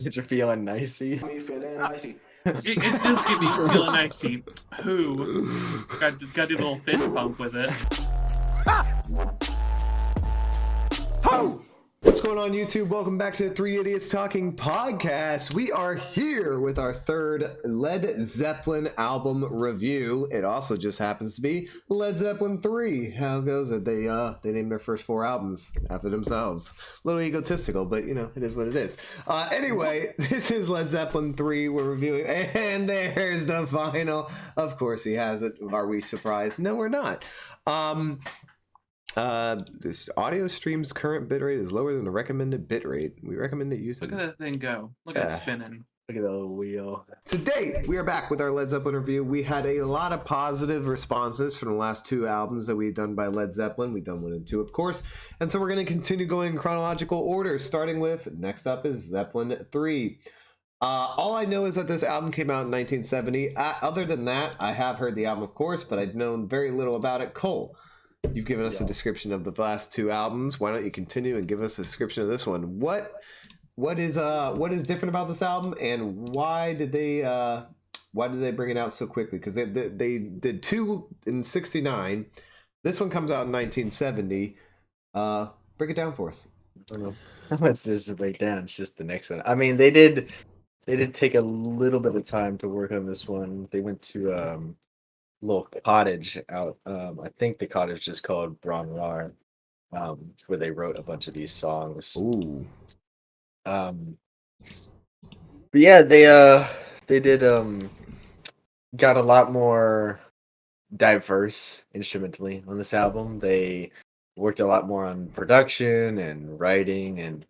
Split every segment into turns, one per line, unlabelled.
You're feeling nicey.
Me feeling icy.
It does give me feeling icy. Who got to do a little fist bump with it?
What's going on, YouTube? Welcome back to the Three Idiots Talking podcast. We are here with our third Led Zeppelin album review. It also just happens to be Led Zeppelin III. How goes it? They named their first four albums after themselves. A little egotistical, but you know, it is what it is. Anyway, this is Led Zeppelin III we're reviewing, and there's the final. Of course he has it. Are we surprised? No, we're not. This audio stream's current bitrate is lower than the recommended bitrate. We recommend it using.
Look at that thing go. Look at it spinning.
Look at the wheel.
Today, we are back with our Led Zeppelin review. We had a lot of positive responses from the last two albums that we've done by Led Zeppelin. We've done 1 and 2, of course. And so we're going to continue going in chronological order, starting with, next up is Zeppelin III. All I know is that this album came out in 1970. Other than that, I have heard the album, of course, but I've known very little about it. Cole, you've given us a description of the last two albums. Why don't you continue and give us a description of this one? What is different about this album, and why did they bring it out so quickly? Because they did two in '69. This one comes out in 1970. Break it down for us.
I don't know how much there's to break down. It's just the next one. I mean, they did take a little bit of time to work on this one. They went to little cottage out. I think the cottage is called Bron-Y-Aur, where they wrote a bunch of these songs.
Ooh.
But yeah, they did got a lot more diverse instrumentally on this album. They worked a lot more on production and writing and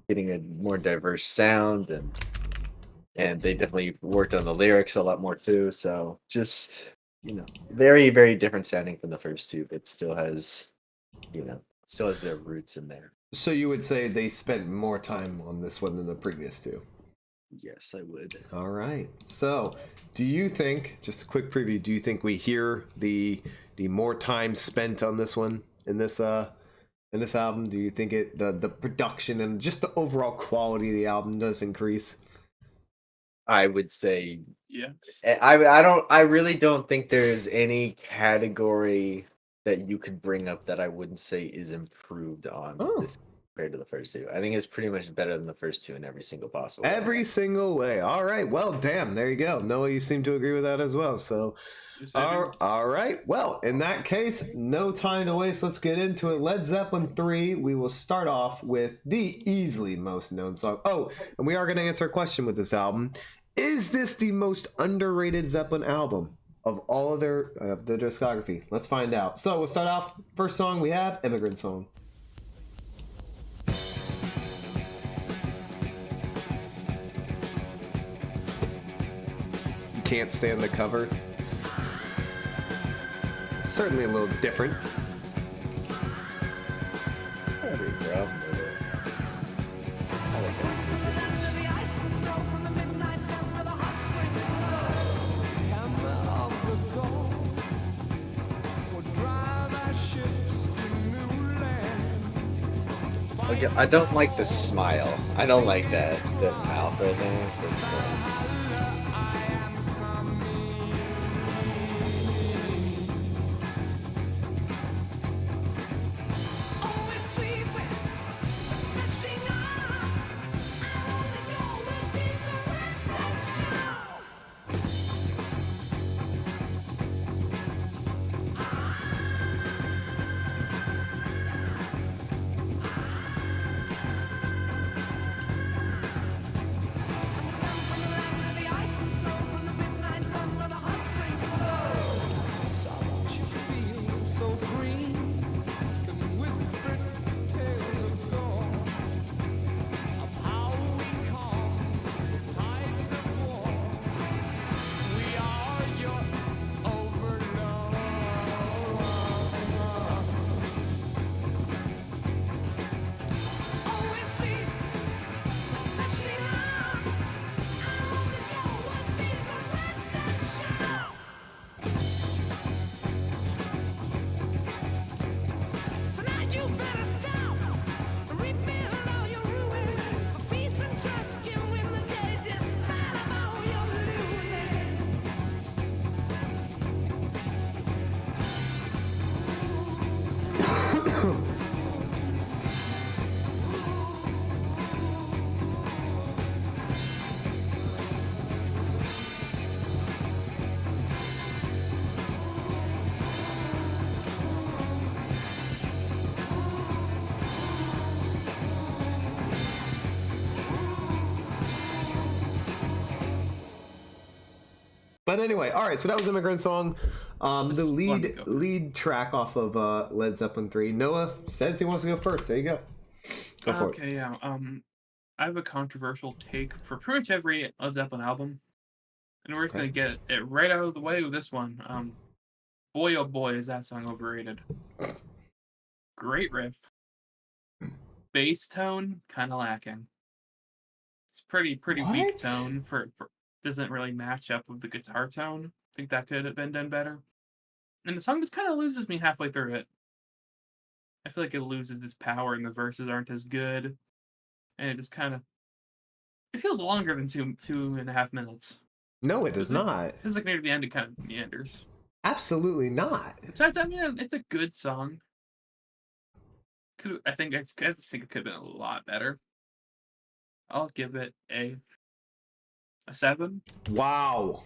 getting a more diverse sound, and they definitely worked on the lyrics a lot more too. So just, you know, very, very different sounding from the first two, but still has their roots in there.
So you would say they spent more time on this one than the previous two?
Yes, I would.
All right. So do you think, just a quick preview, do you think we hear the more time spent on this one in this album? Do you think the production and just the overall quality of the album does increase?
I would say
Yes.
I really don't think there's any category that you could bring up that I wouldn't say is improved on this compared to the first two. I think it's pretty much better than the first two in every single possible way.
Every single way. All right. Well, damn. There you go. Noah, you seem to agree with that as well. So,
Yes,
all right. Well, in that case, no time to waste. Let's get into it. Led Zeppelin III. We will start off with the easily most known song. Oh, and we are going to answer a question with this album. Is this the most underrated Zeppelin album of all of their discography? Let's find out. So we'll start off. First song we have, Immigrant Song. You can't stand the cover. Certainly a little different.
Every problem with it. I like it. I don't like the smile. I don't like that mouth right there. That's gross.
But anyway, all right. So that was Immigrant Song, the
This one to go
lead track off of Led Zeppelin III. Noah says he wants to go first. There you go. Go for it.
Okay, yeah. I have a controversial take for pretty much every Led Zeppelin album, and we're just
Okay.
gonna get it right out of the way with this one. Boy oh boy, is that song overrated. Great riff. Bass tone, kind of lacking. It's pretty weak
What?
tone for doesn't really match up with the guitar tone. I think that could have been done better. And the song just kind of loses me halfway through it. I feel like it loses its power and the verses aren't as good. And it just kind of it feels longer than 2.5 minutes.
No, it does not.
It feels like near the end it kind of meanders.
Absolutely not.
Besides, I mean, it's a good song. I think it could have been a lot better. I'll give it a 7.
Wow.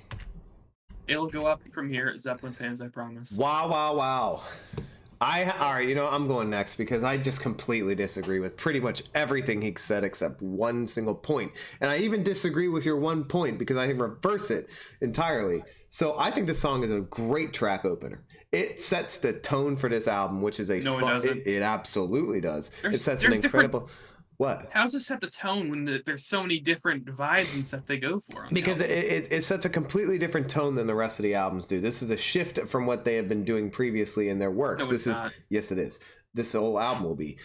It'll go up from here, Zeppelin fans, I promise.
Wow, wow, wow. All right, I'm going next because I just completely disagree with pretty much everything he said except one single point. And I even disagree with your one point because I reverse it entirely. So I think this song is a great track opener. It sets the tone for this album, which is a
No, it doesn't.
It absolutely does. It sets an
there's different-
incredible. What?
How does it set the tone when there's so many different vibes and stuff they go for?
Because it sets a completely different tone than the rest of the albums do. This is a shift from what they have been doing previously in their works.
No, it's not.
Yes, it is. This whole album will be.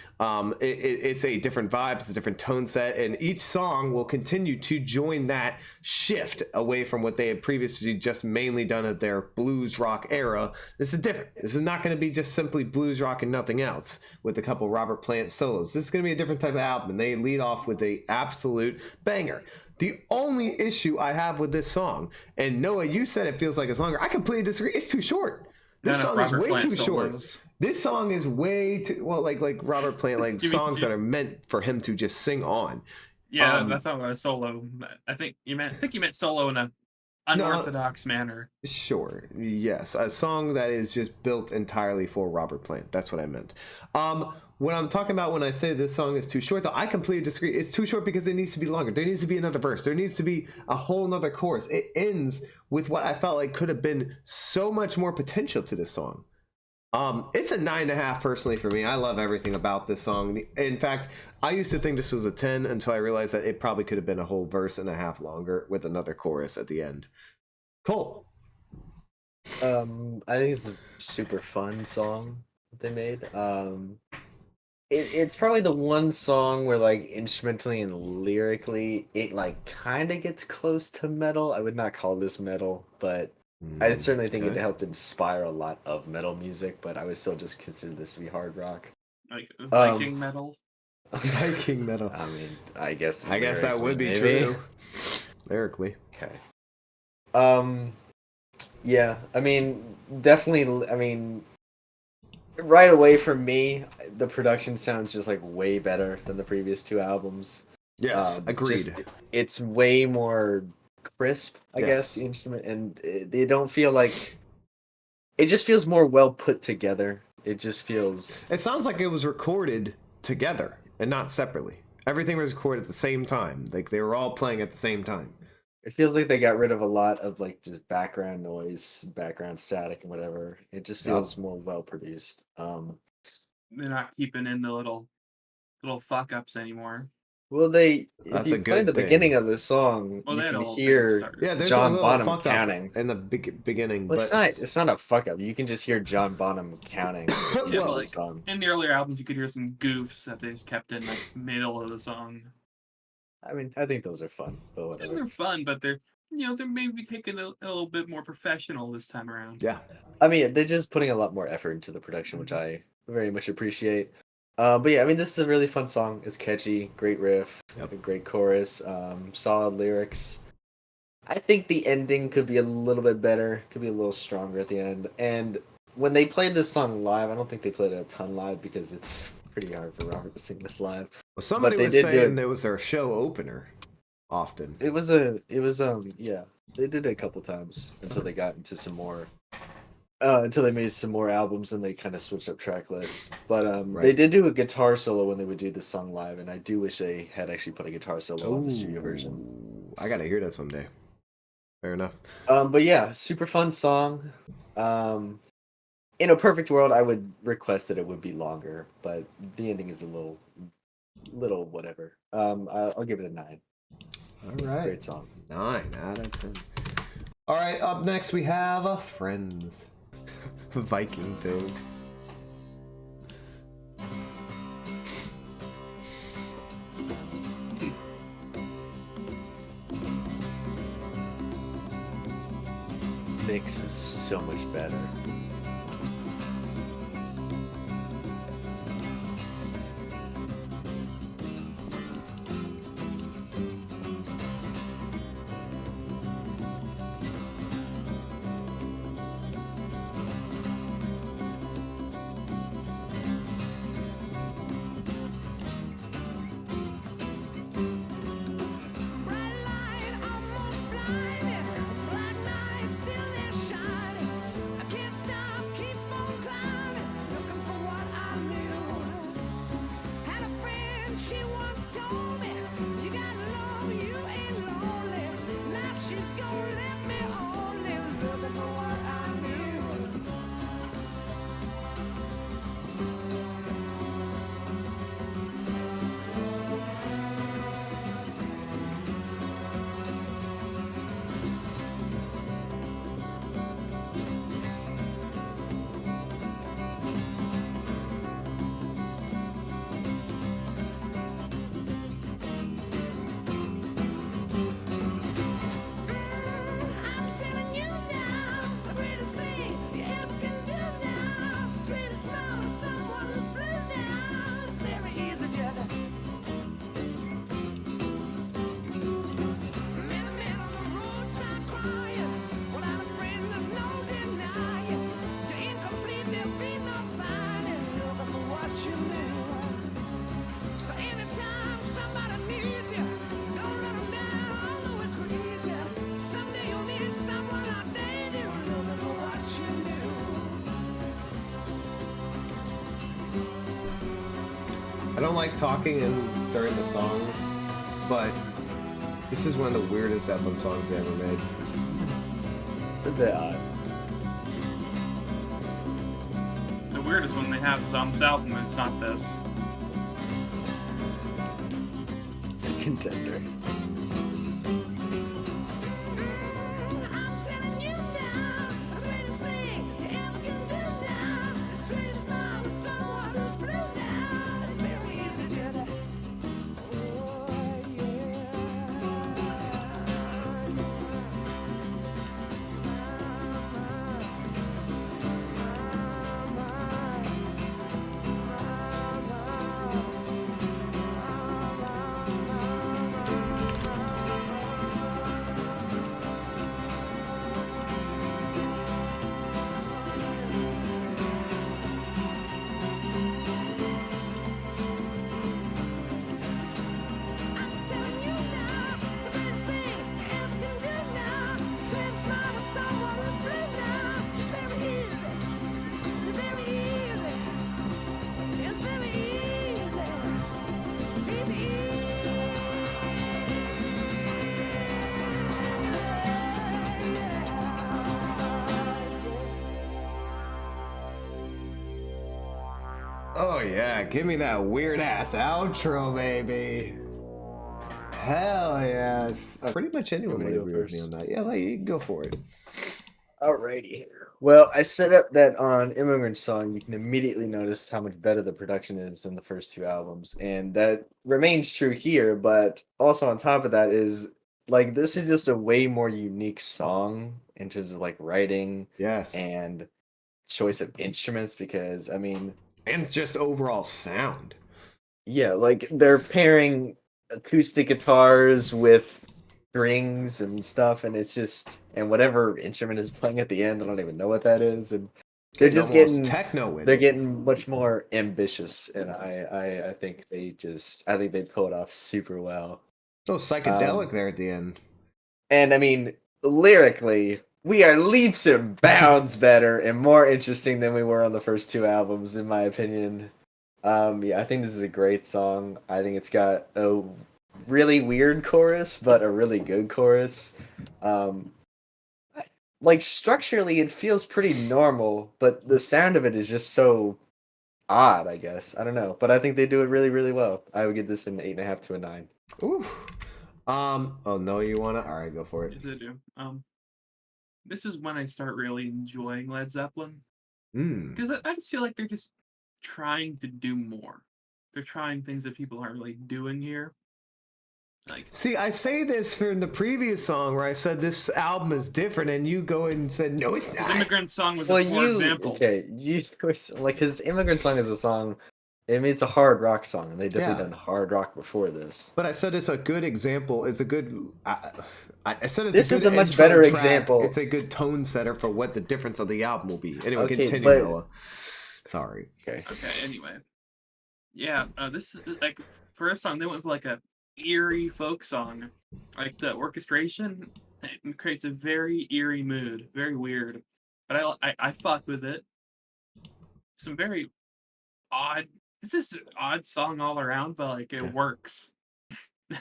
It's a different vibe. It's a different tone set, and each song will continue to join that shift away from what they had previously just mainly done at their blues rock era. This is different. This is not going to be just simply blues rock and nothing else with a couple Robert Plant solos. This is going to be a different type of album, and they lead off with a absolute banger. The only issue I have with this song, and Noah, you said it feels like it's longer. I completely disagree. It's too short. This song is way too short. This song is way too like Robert Plant, like songs that are meant for him to just sing on.
Yeah, that's not a solo. I think you meant solo in a unorthodox manner.
Sure, yes, a song that is just built entirely for Robert Plant. That's what I meant. What I'm talking about when I say this song is too short, though, I completely disagree. It's too short because it needs to be longer. There needs to be another verse. There needs to be a whole nother chorus. It ends with what I felt like could have been so much more potential to this song. It's a 9.5 personally for me. I love everything about this song. In fact, I used to think this was a 10 until I realized that it probably could have been a whole verse and a half longer with another chorus at the end. Cole.
I think it's a super fun song that they made. It's probably the one song where like instrumentally and lyrically it like kind of gets close to metal. I would not call this metal, but I certainly think it helped inspire a lot of metal music, but I would still just consider this to be hard rock.
Like Viking metal.
Viking metal.
I mean, I guess
that would be
maybe.
true. Lyrically.
Okay. Yeah, I mean, definitely, I mean, right away for me, the production sounds just like way better than the previous two albums.
Yes, agreed.
It's way more crisp, I guess, the instrument, and they don't feel like it just feels more well put together. It just feels.
It sounds like it was recorded together and not separately. Everything was recorded at the same time. Like they were all playing at the same time.
It feels like they got rid of a lot of like just background noise, background static, and whatever. It just feels more well produced.
They're not keeping in the little fuck ups anymore.
Well,
That's a good
the
thing.
beginning of the song, you can hear
there's
John
a little
Bonham
fuck
counting
up in the beginning.
Well,
but
it's not a fuck up. You can just hear John Bonham counting.
Yeah,
the
like,
song.
in the earlier albums, you could hear some goofs that they just kept in like middle of the song.
I mean, I think those are fun, but
And
whatever.
they're fun, but they're maybe taking a little bit more professional this time around.
Yeah.
I mean, they're just putting a lot more effort into the production, which I very much appreciate. But yeah, I mean, this is a really fun song. It's catchy, great riff, a great chorus, solid lyrics. I think the ending could be a little bit better, could be a little stronger at the end. And when they played this song live, I don't think they played it a ton live because it's pretty hard for Robert to sing this live.
Well, somebody was saying it was their show opener often.
It was yeah. They did it a couple times until they got into some more until they made some more albums and they kind of switched up track lists. But they did do a guitar solo when they would do this song live, and I do wish they had actually put a guitar solo on the studio version.
I gotta hear that someday. Fair enough.
But yeah, super fun song. In a perfect world, I would request that it would be longer, but the ending is a little whatever. I'll give it a 9.
All right.
Great song.
9 out of 10. All right, up next we have Friends. Viking thing.
Mix is so much better.
I don't like talking during the songs, but this is one of the weirdest Zeppelin songs they ever made.
It's a bit odd.
The weirdest one they have is on this album, and it's not this.
It's a contender.
Oh yeah, give me that weird ass outro, baby. Hell yes. Pretty much anyone would
You wanna go
agree with me
first?
on that. Yeah, like, you can go for it.
Alrighty. Well, I set up that on Immigrant song, you can immediately notice how much better the production is than the first 2 albums. And that remains true here, but also on top of that is like this is just a way more unique song in terms of like writing
Yes.
and choice of instruments because I mean,
And just overall sound.
yeah, like they're pairing acoustic guitars with strings and stuff, and it's just and whatever instrument is playing at the end, I don't even know what that is, and they're
Getting
just
almost
getting
techno with
they're
it.
getting much more ambitious, and I think I think they pull it off super well.
So psychedelic there at the end.
And I mean, lyrically, we are leaps and bounds better and more interesting than we were on the first 2 albums, in my opinion. Yeah, I think this is a great song. I think it's got a really weird chorus, but a really good chorus. like structurally it feels pretty normal, but the sound of it is just so odd, I guess. I don't know, but I think they do it really, really well. I would give this an 8.5 to a 9.
Ooh. Oh no, you wanna? All right, go for it.
Yes, I do. This is when I start really enjoying Led Zeppelin
Mm.
because I just feel like they're just trying to do more. They're trying things that people aren't really doing here. Like,
See, I say this for the previous song where I said this album is different, and you go and said no, it's
the
not.
Immigrant song was
Well,
a poor
you
example.
okay? You like his Immigrant Song is a song. I mean, it's a hard rock song, and they definitely
Yeah.
done hard rock before this.
But I said it's a good example. It's a good. I said it's
This
a good
is a much
intro
better
track.
example.
It's a good tone setter for what the difference of the album will be. Anyway,
Okay,
continue,
but-
Noah. Sorry.
Okay.
Okay, anyway. Yeah, this is like for a song they went for like a eerie folk song. Like the orchestration it creates a very eerie mood, very weird. But I fuck with it. Some very odd. This is an odd song all around, but like it works.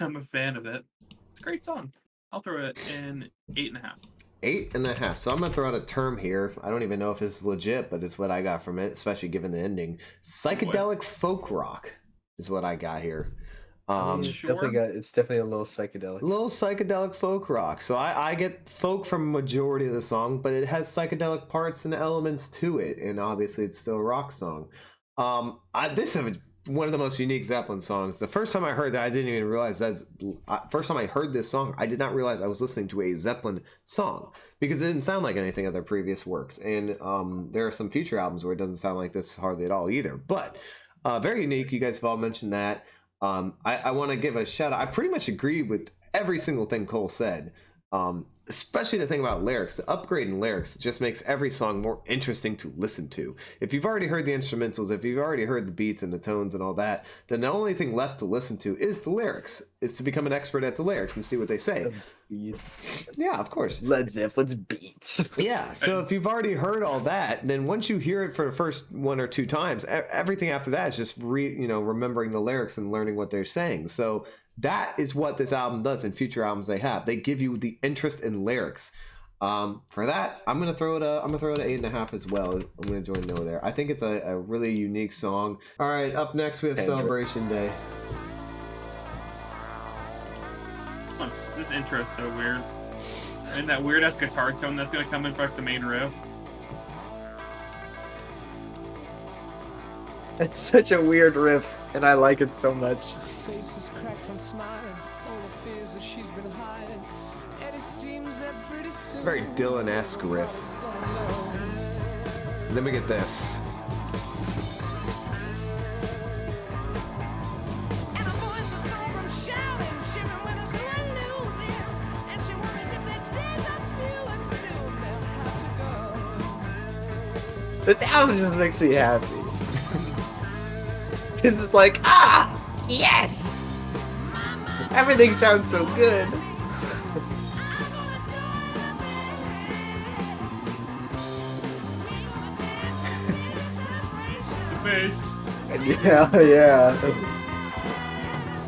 I'm a fan of it. It's a great song. I'll throw it in 8.5.
8.5. So I'm gonna throw out a term here. I don't even know if it's legit, but it's what I got from it, especially given the ending. Psychedelic folk rock is what I got here.
It's definitely a little psychedelic.
Little psychedelic folk rock. So I get folk from majority of the song, but it has psychedelic parts and elements to it, and obviously it's still a rock song. This is one of the most unique Zeppelin songs. The first time I heard that, I didn't even realize first time I heard this song, I did not realize I was listening to a Zeppelin song because it didn't sound like anything of their previous works. And there are some future albums where it doesn't sound like this hardly at all either. But very unique. You guys have all mentioned that. I want to give a shout out. I pretty much agree with every single thing Cole said, especially the thing about lyrics. The upgrade in lyrics just makes every song more interesting to listen to. If you've already heard the instrumentals, if you've already heard the beats and the tones and all that, then the only thing left to listen to is the lyrics, is to become an expert at the lyrics and see what they say. Yeah, of course.
Led Zeppelin's beats.
Yeah, so if you've already heard all that, then once you hear it for the first one or two times, everything after that is just remembering the lyrics and learning what they're saying. So that is what this album does in future albums they have. They give you the interest in lyrics. For that, I'm gonna throw it a 8.5 as well. I'm gonna join Noah there. I think it's a really unique song. All right, up next we have Celebration Day.
This intro is so weird. And that weird ass guitar tone that's gonna come in for like the main riff.
It's such a weird riff, and I like it so much.
Her face is cracked from smiling, all the fears that she's been hiding, and it seems that pretty soon
Very Dylan-esque riff. Then we get this.
And her voice is so from shouting, shivering when it's losing, and she wonders if their days are few and soon they'll have to go.
This album just makes me happy. It's like, yes! Everything sounds so good.
The bass.
Yeah.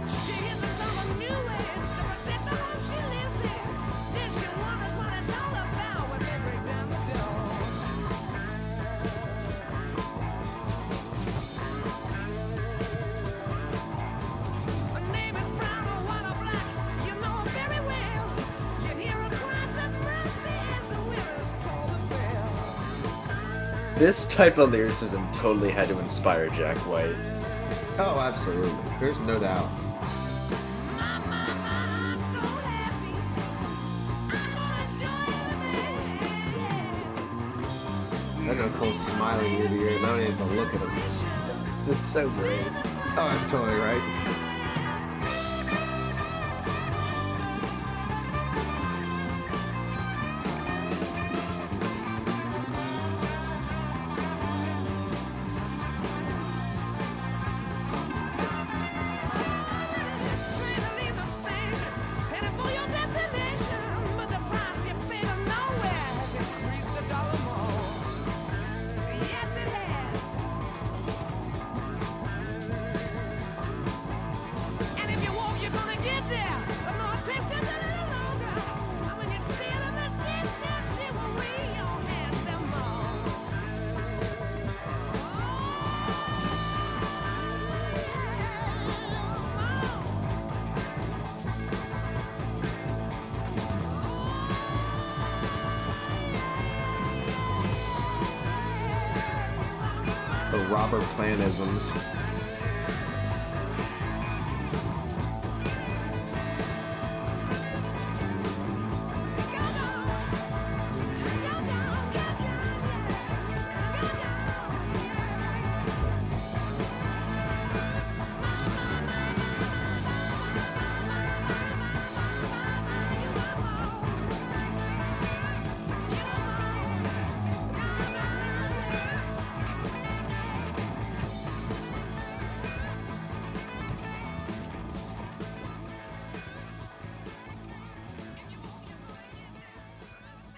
She is a total new ways to protect the home she lives in. Then she wonders what it's all about when they break down the door. Her name is brown or white or black, you know her very well. You hear her cries of mercy as the winners told the bell.
This type of lyricism totally had to inspire Jack White.
Oh, absolutely. There's no doubt.
I'm so happy. I'm gonna join
I know Cole's smiling ear to ear, and I don't even look at him.
It's so great.
Oh, that's totally right. Robert Plant-isms.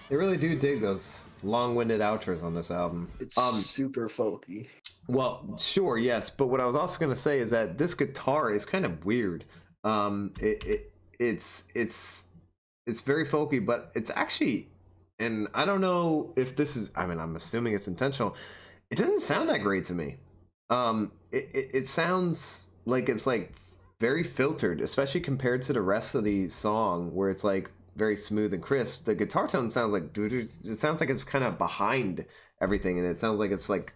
They really do dig those long-winded outros on this album.
It's super folky.
Well, sure, yes, but what I was also going to say is that this guitar is kind of weird. It's very folky, but it's actually, and I don't know if this is. I mean, I'm assuming it's intentional. It doesn't sound that great to me. It sounds like it's like very filtered, especially compared to the rest of the song, where it's like very smooth and crisp. The guitar tone sounds like it sounds like it's kind of behind everything, and it sounds like it's like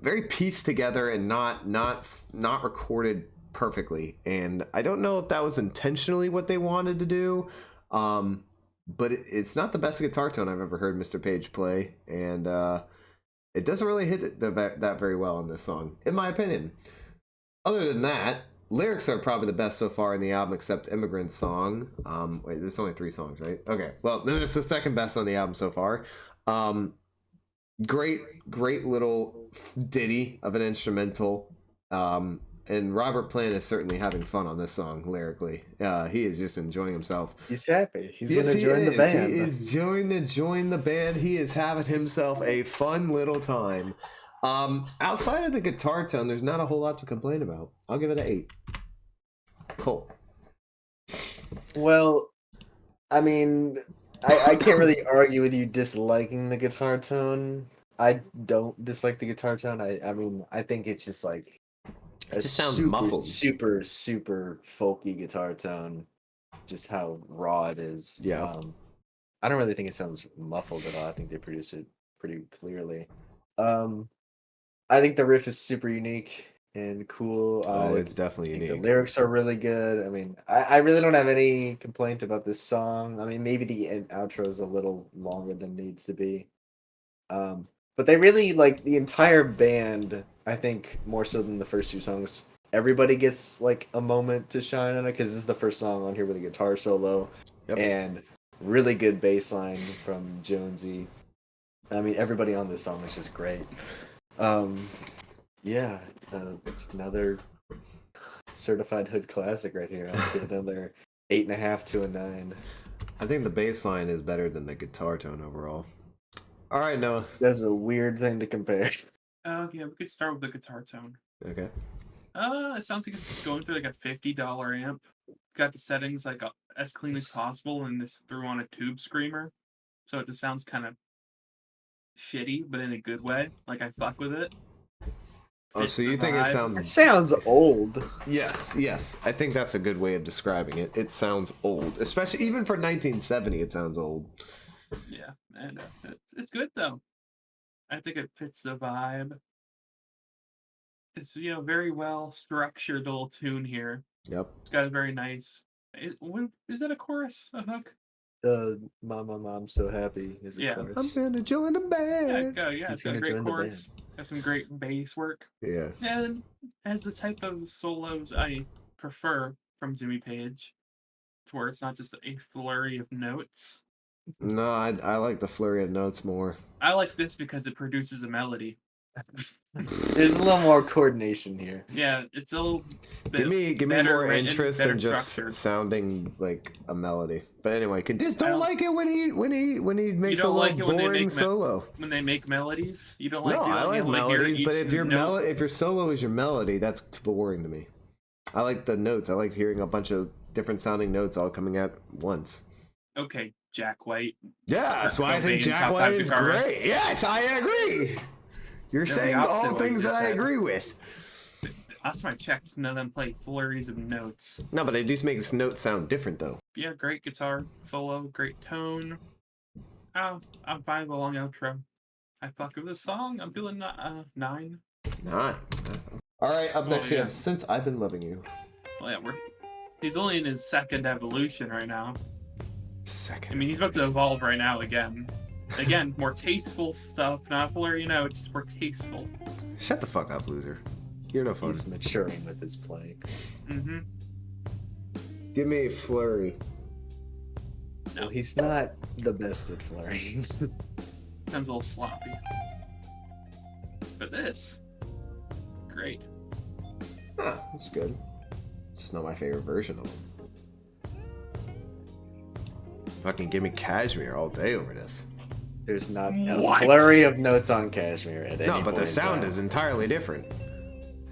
very pieced together and not recorded perfectly. And I don't know if that was intentionally what they wanted to do, but it's not the best guitar tone I've ever heard Mr. Page play, and it doesn't really hit that very well in this song, in my opinion. Other than that, lyrics are probably the best so far in the album, except Immigrant song. Wait, there's only 3 songs, right? Okay, well, then it's the second best on the album so far. Great little ditty of an instrumental. And Robert Plant is certainly having fun on this song lyrically. He is just enjoying himself.
He's happy. He's
Yes,
going to join the band.
He is going to join the band. He is having himself a fun little time. Outside of the guitar tone, there's not a whole lot to complain about. I'll give it an 8. Cool.
Well, I mean, I can't really argue with you disliking the guitar tone. I don't dislike the guitar tone. I mean, I think it's just like a
just sounds
super,
muffled.
super folky guitar tone. Just how raw it is.
Yeah.
I don't really think it sounds muffled at all. I think they produce it pretty clearly. I think the riff is super unique and cool.
It's definitely
I think
unique.
the lyrics are really good. I mean, I really don't have any complaint about this song. I mean, maybe the outro is a little longer than needs to be. But they really, like, the entire band, I think, more so than the first 2 songs, everybody gets, like, a moment to shine on it, because this is the first song on here with a guitar solo.
Yep.
And really good bass line from Jonesy. I mean, everybody on this song is just great. Yeah, it's another certified hood classic right here. I'll give it another 8.5 to a 9.
I think the bass line is better than the guitar tone overall. All right, Noah.
That's a weird thing to compare.
Yeah, we could start with the guitar tone.
Okay.
It sounds like it's going through like a $50 amp. Got the settings like as clean as possible, and this threw on a tube screamer, so it just sounds kind of shitty, but in a good way. Like, I fuck with it.
Oh,
Fits
so
the
you think it
vibe.
It
sounds...
sounds old.
Yes. I think that's a good way of describing it. It sounds old. Especially, even for 1970, it sounds old.
Yeah, and it's good though. I think it fits the vibe. It's very well structured little tune here.
Yep.
It's got a very nice. Is that a chorus? A hook?
Mom, so happy is a
Yeah.
I'm
chorus.
gonna join the band.
Yeah.
He's
It's got a
gonna
great
join the
chorus. Got some great bass work.
Yeah.
And has the type of solos I prefer from Jimmy Page, to where it's not just a flurry of notes.
No, I like the flurry of notes more.
I like this because it produces a melody.
There's a little more coordination here.
Yeah, it's a little bit
Give me
better
more
written,
interest
better
than just
structured.
sounding like a melody. But anyway, just
I
don't
don't-
like it when he makes a
don't like
little
it when they
boring
make
solo.
When they make melodies, you don't like.
No,
you
I
don't
like
wanna hear
melodies, but
each
if your
note.
if your solo is your melody, that's boring to me. I like the notes. I like hearing a bunch of different sounding notes all coming at once.
Okay, Jack White.
Yeah, that's why I think
Cobain,
Jack
top
White
5
is
guitarist.
great. Yes, I agree. You're
They're the
saying
opposite
all
of what you
things that
just
I
said.
agree with.
Last time I checked, none of them play flurries of notes.
No, but they do make this note sound different, though.
Yeah, great guitar solo, great tone. I'm fine with a long outro. I fuck with this song. I'm feeling 9.
9. All right, up next we
yeah.
have Since I've Been Loving You.
Well, yeah, he's only in his second evolution right now.
Second.
I mean, he's about to evolve right now again. Again, more tasteful stuff, not flirty, it's just more tasteful.
Shut the fuck up, loser. You're no fun.
He's maturing with his playing.
Mm-hmm.
Give me a flurry.
No, he's not the best at flirting.
Sounds a little sloppy. But this, great.
Huh, that's good. Just not my favorite version of him. Fucking give me Cashmere all day over this.
There's not
What?
a flurry of notes on Cashmere at any
No, but the
point in
sound
time.
is entirely different.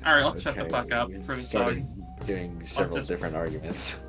All right, let's shut the
Okay,
fuck up
we
for the
started
song.
doing several
just-
different arguments.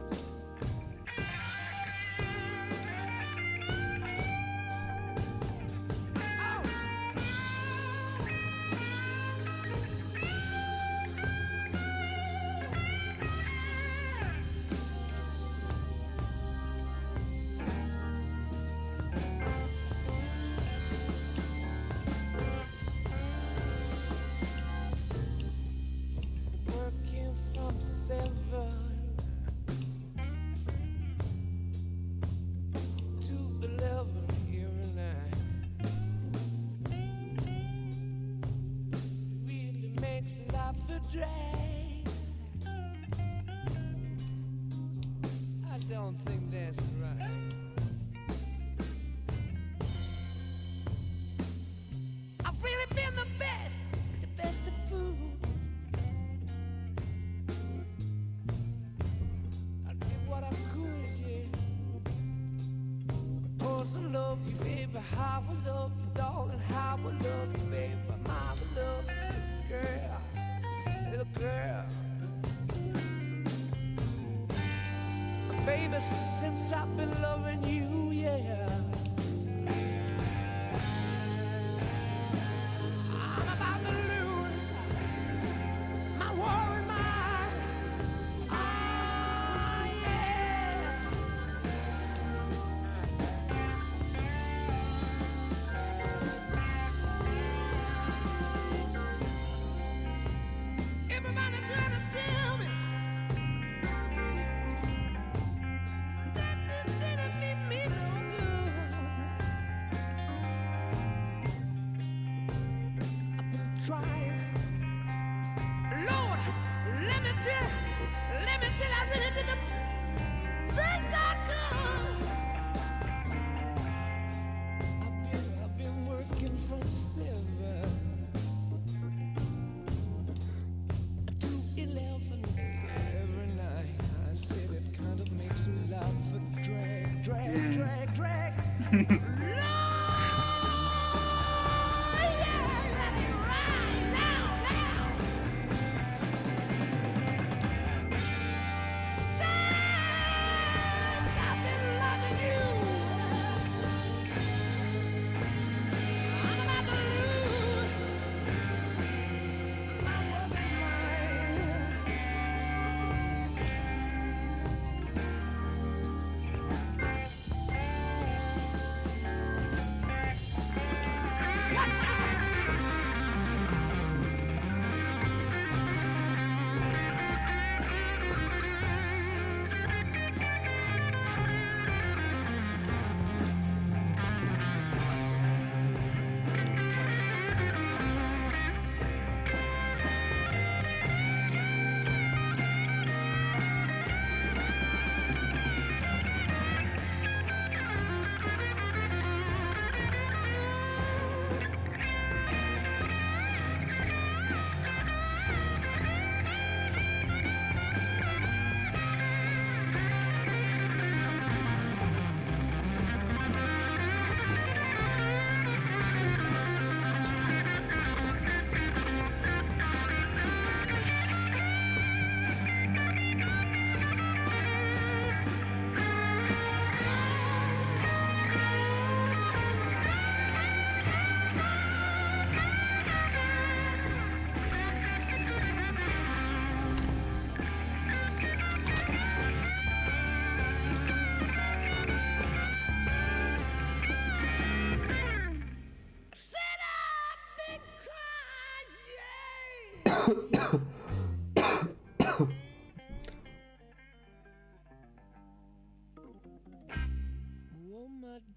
Working from 7 to 11 every night. Really makes life a drag. I don't think that's right. I've really been the best of food. I did what I could, yeah. Of course I love you, baby. How I love you, darling. How I love you, baby. My love you, girl, little girl. Baby, since I've been loving you, yeah. I'm about to lose my war and mind. Ah, yeah. Everybody trying to tell me that this didn't mean me no good. I've been trying. Lord, let me tell I really did the best I could. I've been working from 7 to 11 every night. I said it kind of makes me laugh a drag. Lord, yeah, that ain't right now. Since I've been loving you, I'm about to lose my working mind.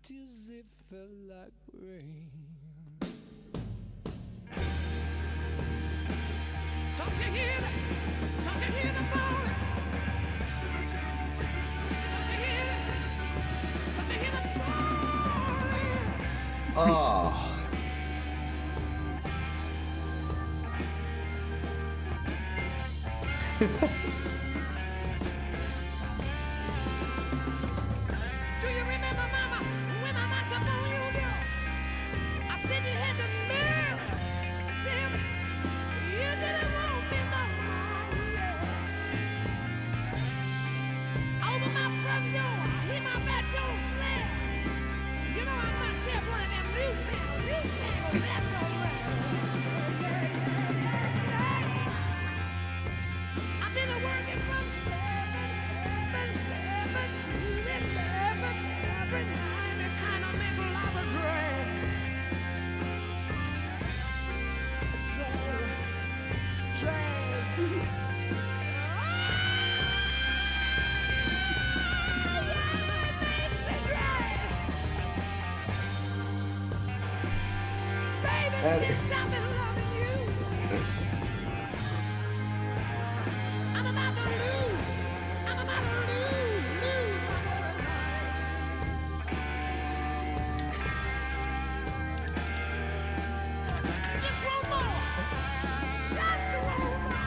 dizzy, felt like rain. Don't you hear that? Don't you hear the moaning? Don't you hear it? Don't you hear the falling?
Oh.
Do you remember, Mama, when I knocked up on your door? I said you had the nerve to tell me you didn't want me no more. Yeah. Over my front door, I hear my back door slam. You know I must have one of them newfangled back doors. I've been working from 7 to 11 every night. It kind of make a lot of drag. Baby, since I've been loving you, I'm about to lose my mind. Just one more. Just one more.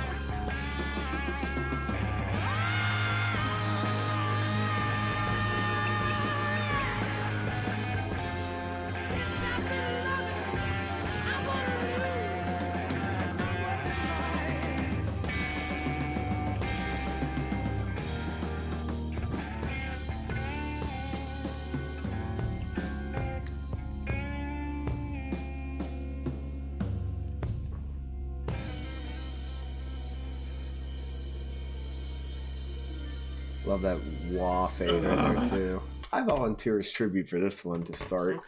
Since I've been loving you, I wanna lose my mind.
Love that wah fade in there too. I volunteer as tribute for this one to start.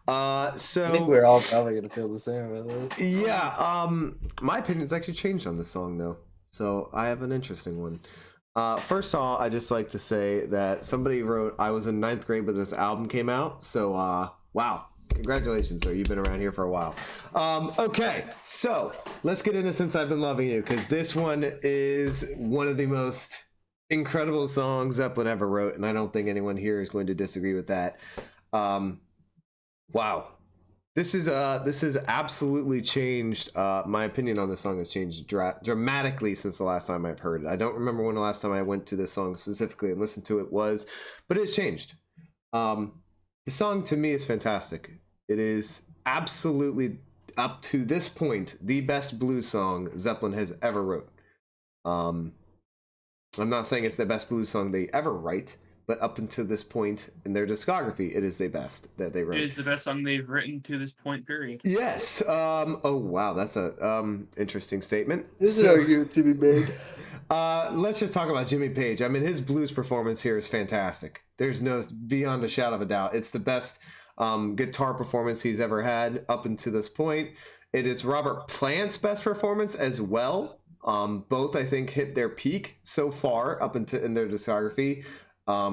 I think
So
we're all probably gonna feel the same about this.
yeah, my opinion's actually changed on this song though. So I have an interesting one. First of all, I just like to say that somebody wrote I was in 9th grade when this album came out. So wow. Congratulations, sir. You've been around here for a while. Okay, so let's get into Since I've Been Loving You, because this one is one of the most incredible songs Zeppelin ever wrote, and I don't think anyone here is going to disagree with that. Wow. This is absolutely changed. My opinion on this song has changed dramatically since the last time I've heard it. I don't remember when the last time I went to this song specifically and listened to it was, but it's changed. The song to me is fantastic. It is absolutely, up to this point, the best blues song Zeppelin has ever wrote. I'm not saying it's the best blues song they ever write, but up until this point in their discography, it is the best that they wrote.
It is the best song they've written to this point, period.
Yes. Oh wow, that's a interesting statement.
This is an argument to be made.
Let's just talk about Jimmy Page. I mean, his blues performance here is fantastic. There's no beyond a shadow of a doubt. It's the best guitar performance he's ever had up until this point. It is Robert Plant's best performance as well. Both I think hit their peak so far up into in their discography.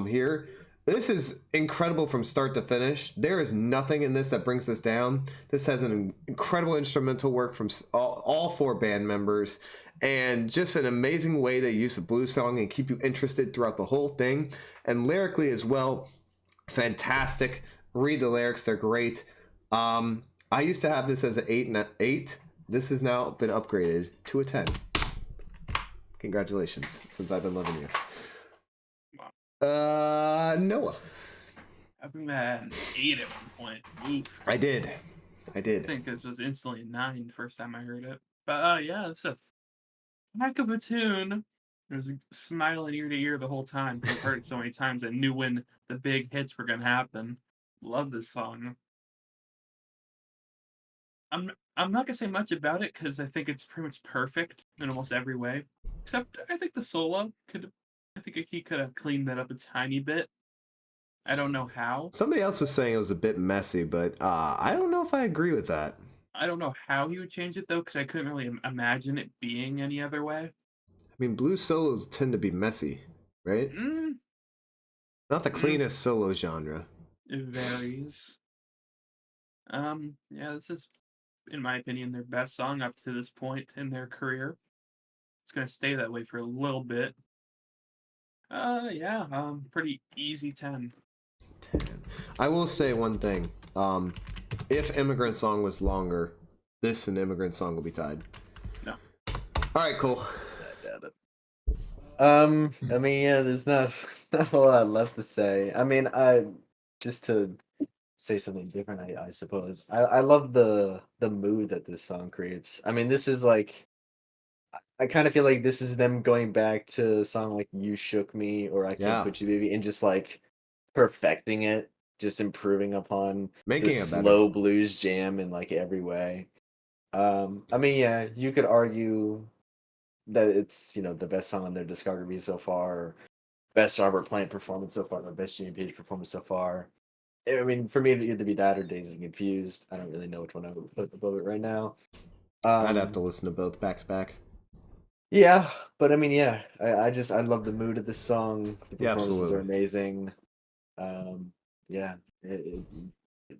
Here, this is incredible from start to finish. There is nothing in this that brings this down. This has an incredible instrumental work from all 4 band members, and just an amazing way they use the blues song and keep you interested throughout the whole thing. And lyrically as well, fantastic. Read the lyrics; they're great. I used to have this as an 8 and an 8. This has now been upgraded to a 10. Congratulations, Since I've Been Loving You. Noah.
I think I had an 8 at one point. Oof.
I did.
I think this was instantly a 9 the first time I heard it. But yeah, it's a heck of a tune. I was smiling ear to ear the whole time because I've heard it so many times. I knew when the big hits were gonna happen. Love this song. I'm not gonna say much about it because I think it's pretty much perfect in almost every way. Except I think the solo I think he could have cleaned that up a tiny bit. I don't know how.
Somebody else was saying it was a bit messy, but I don't know if I agree with that.
I don't know how he would change it though, because I couldn't really imagine it being any other way.
I mean, blues solos tend to be messy, right? Not the cleanest solo genre.
It varies. Yeah, this is, in my opinion, their best song up to this point in their career. It's gonna stay that way for a little bit. Yeah, pretty easy 10.
I will say one thing. If Immigrant Song was longer, this and Immigrant Song will be tied.
No.
All right, cool.
I doubt it. I mean, yeah, there's not not a whole lot left to say. I mean, just to say something different, I suppose. I love the mood that this song creates. I mean, this is like I kind of feel like this is them going back to a song like "You Shook Me" or "I Can't
Yeah.
Put You Baby" and just like perfecting it, just improving upon
Making
this
it better.
slow blues jam in like every way. I mean, yeah, you could argue that it's the best song on their discography so far, or best Robert Plant performance so far, or best Jimmy Page performance so far. I mean, for me, it'd either be that or Dazed and Confused. I don't really know which one I would put above it right now.
I'd have to
Um,
listen to both back to back.
yeah, but I mean, yeah, I love the mood of this song. The
Yeah,
performances are
absolutely.
amazing. Yeah,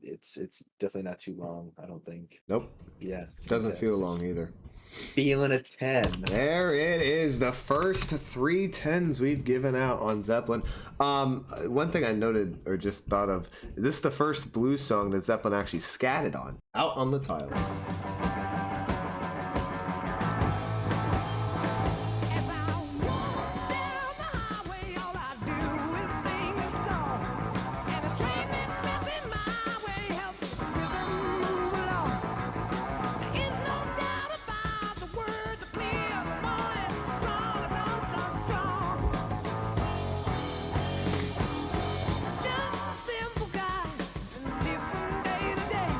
it's definitely not too long. I don't think.
Nope.
Yeah,
Doesn't feel
fantastic.
long either.
Feeling a 10.
There it is, the first 3 10s we've given out on Zeppelin. One thing I noted or just thought of, is this the first blues song that Zeppelin actually scatted on, out on the tiles?
As I walk down the highway, all I do is sing a song. And the train that's passing my way helps the rhythm move along. There is no doubt about the words are clear, the morning is strong, it's all so strong. Just a simple guy, and a different day to day.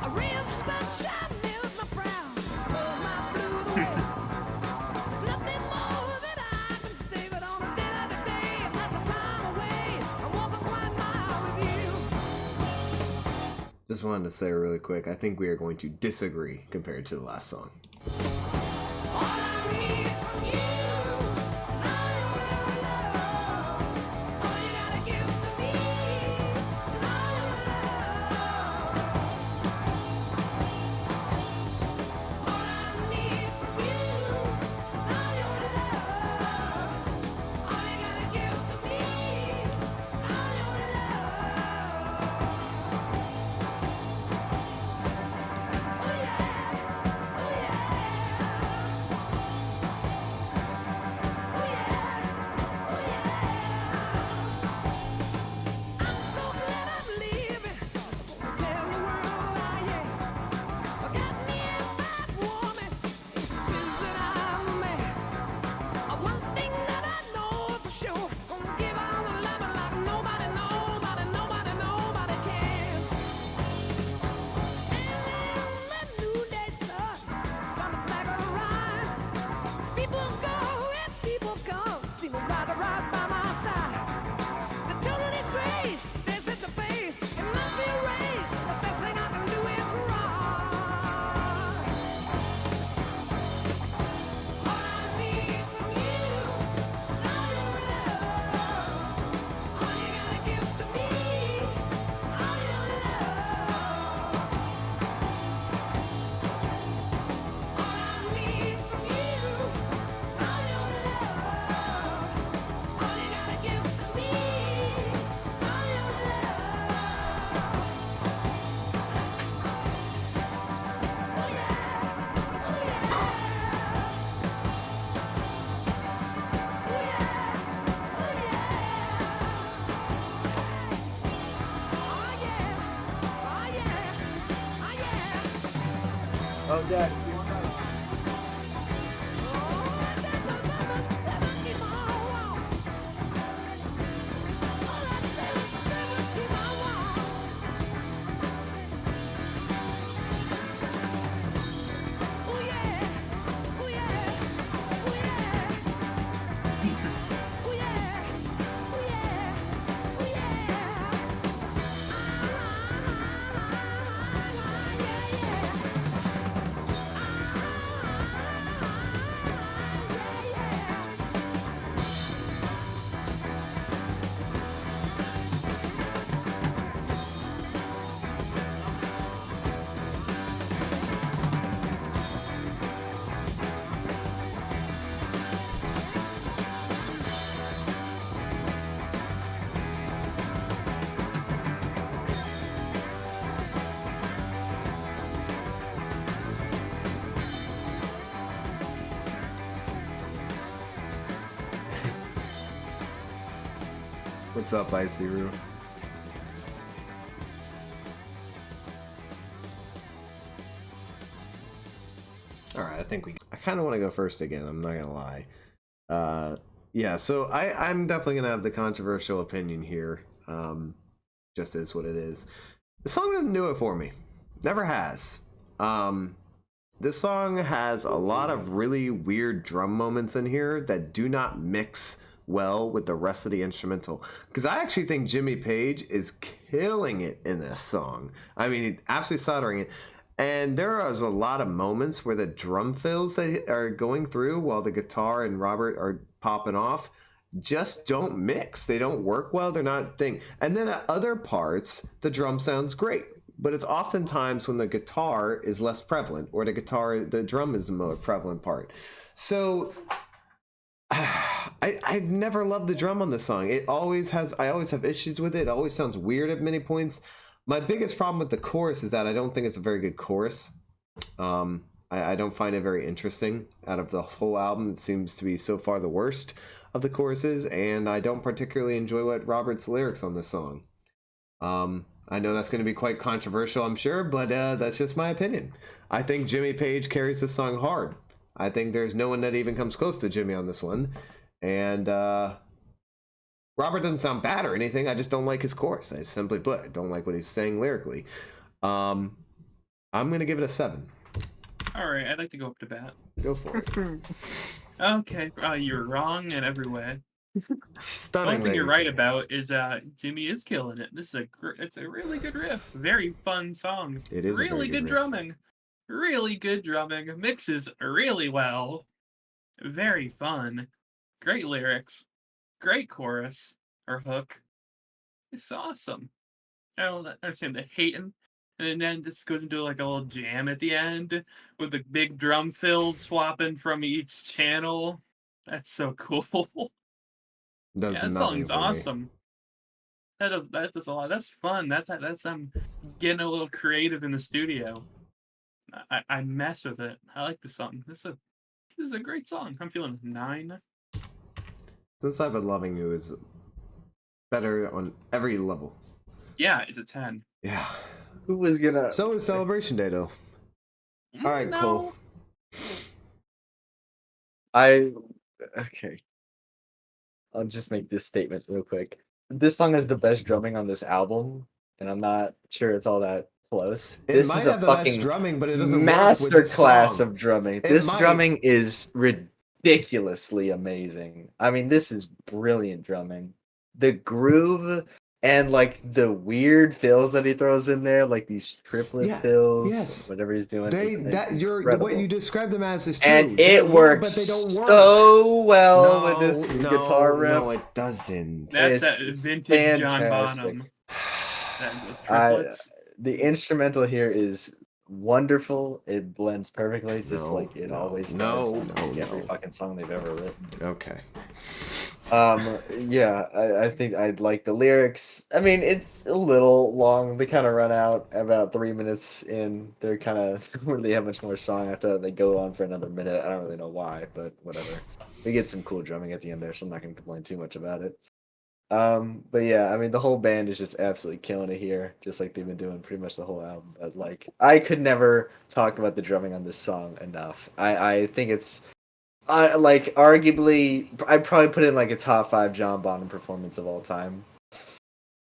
A real sunshine melts my frown, pulls my blues away. Nothing more that I can say, but on a day like today, I pass the time away. I walk a quiet mile with you.
Just wanted to say really quick, I think we are going to disagree compared to the last song.
All I need from you is all your love. All you gotta give to me is all your love. All I need from you is all your love. All you gotta give to me is all your love. Oh yeah, oh yeah. I'm so glad I'm living. Tell the world I am. Got me a fat woman. Says that I'm the man. One thing that I know for sure. Gonna give all the love like nobody can. Standing on that noonday sun, gonna flag a rhyme. People go and people come. See me rather right by my side. It's a total disgrace. They set the face. It must be a race. The best thing I can do is run. All I need from you is all your love. All you gotta give to me is all your love. All I need from you is all your love. All you gotta give to me is all your love. Oh yeah, oh yeah, oh yeah, oh yeah, oh yeah,
Oh, Dad.
What's up, Icy Roo? All right, I kind of want to go first again. I'm not gonna lie. Yeah, so I'm definitely gonna have the controversial opinion here. Just is what it is. The song doesn't do it for me. Never has. This song has a lot of really weird drum moments in here that do not mix well with the rest of the instrumental. Because I actually think Jimmy Page is killing it in this song. I mean, absolutely soldering it. And there is a lot of moments where the drum fills that are going through while the guitar and Robert are popping off just don't mix. They don't work well. They're not thing. And then at other parts, the drum sounds great. But it's oftentimes when the guitar is less prevalent, or the drum is the more prevalent part. So I've never loved the drum on this song. I always have issues with it. It always sounds weird at many points. My biggest problem with the chorus is that I don't think it's a very good chorus. I don't find it very interesting. Out of the whole album, it seems to be so far the worst of the choruses, and I don't particularly enjoy what Robert's lyrics on this song. I know that's going to be quite controversial, I'm sure, but that's just my opinion. I think Jimmy Page carries this song hard. I think there's no one that even comes close to Jimmy on this one. And Robert doesn't sound bad or anything. I just don't like his chorus. I simply put, I don't like what he's saying lyrically. I'm going to give it a 7.
All right, I'd like to go up to bat.
Go for it.
Okay, you're wrong in every way.
Stunning.
One thing you're right about is Jimmy is killing it. This is it's a really good riff. Very fun song.
It is
really good
riff.
drumming. Really good drumming. Mixes really well. Very fun. Great lyrics. Great chorus or hook. It's awesome. I don't understand the hating. And then this goes into like a little jam at the end with the big drum fills swapping from each channel. That's so cool.
Does
that song's awesome. That does a lot. That's fun. That's getting a little creative in the studio. I mess with it. I like the song. This is a great song. I'm feeling 9.
Since I've Been Loving You is better on every level.
Yeah, it's a 10.
Yeah.
Who was gonna?
So is Celebration Day though. All right, cool.
Okay. I'll just make this statement real quick. This song has the best drumming on this album, and I'm not sure it's all that close.
It
This
might
is a
have the best
fucking
drumming, but it doesn't
master
work with
class
song.
of drumming.
It
This
might.
drumming is ridiculously amazing. I mean, this is brilliant drumming. The groove and like the weird fills that he throws in there, like these triplet fills,
yes.
whatever he's doing.
What you described them as is true.
And
They're
it
weird,
works
but they don't work.
so well with this guitar riff.
No, it doesn't.
That's
It's
that vintage John
fantastic.
Bonham. Those triplets.
The instrumental here is wonderful. It blends perfectly, just like it always does. Every fucking song they've ever written.
Okay.
Yeah, I think I'd like the lyrics. I mean, it's a little long. They kind of run out about 3 minutes in. They're kind of really have much more song after that. They go on for another minute. I don't really know why, but whatever. We get some cool drumming at the end there, so I'm not gonna complain too much about it. But yeah, I mean, the whole band is just absolutely killing it here, just like they've been doing pretty much the whole album. But like, I could never talk about the drumming on this song enough. I think it's. Like arguably, I'd probably put it in like a top 5 John Bonham performance of all time.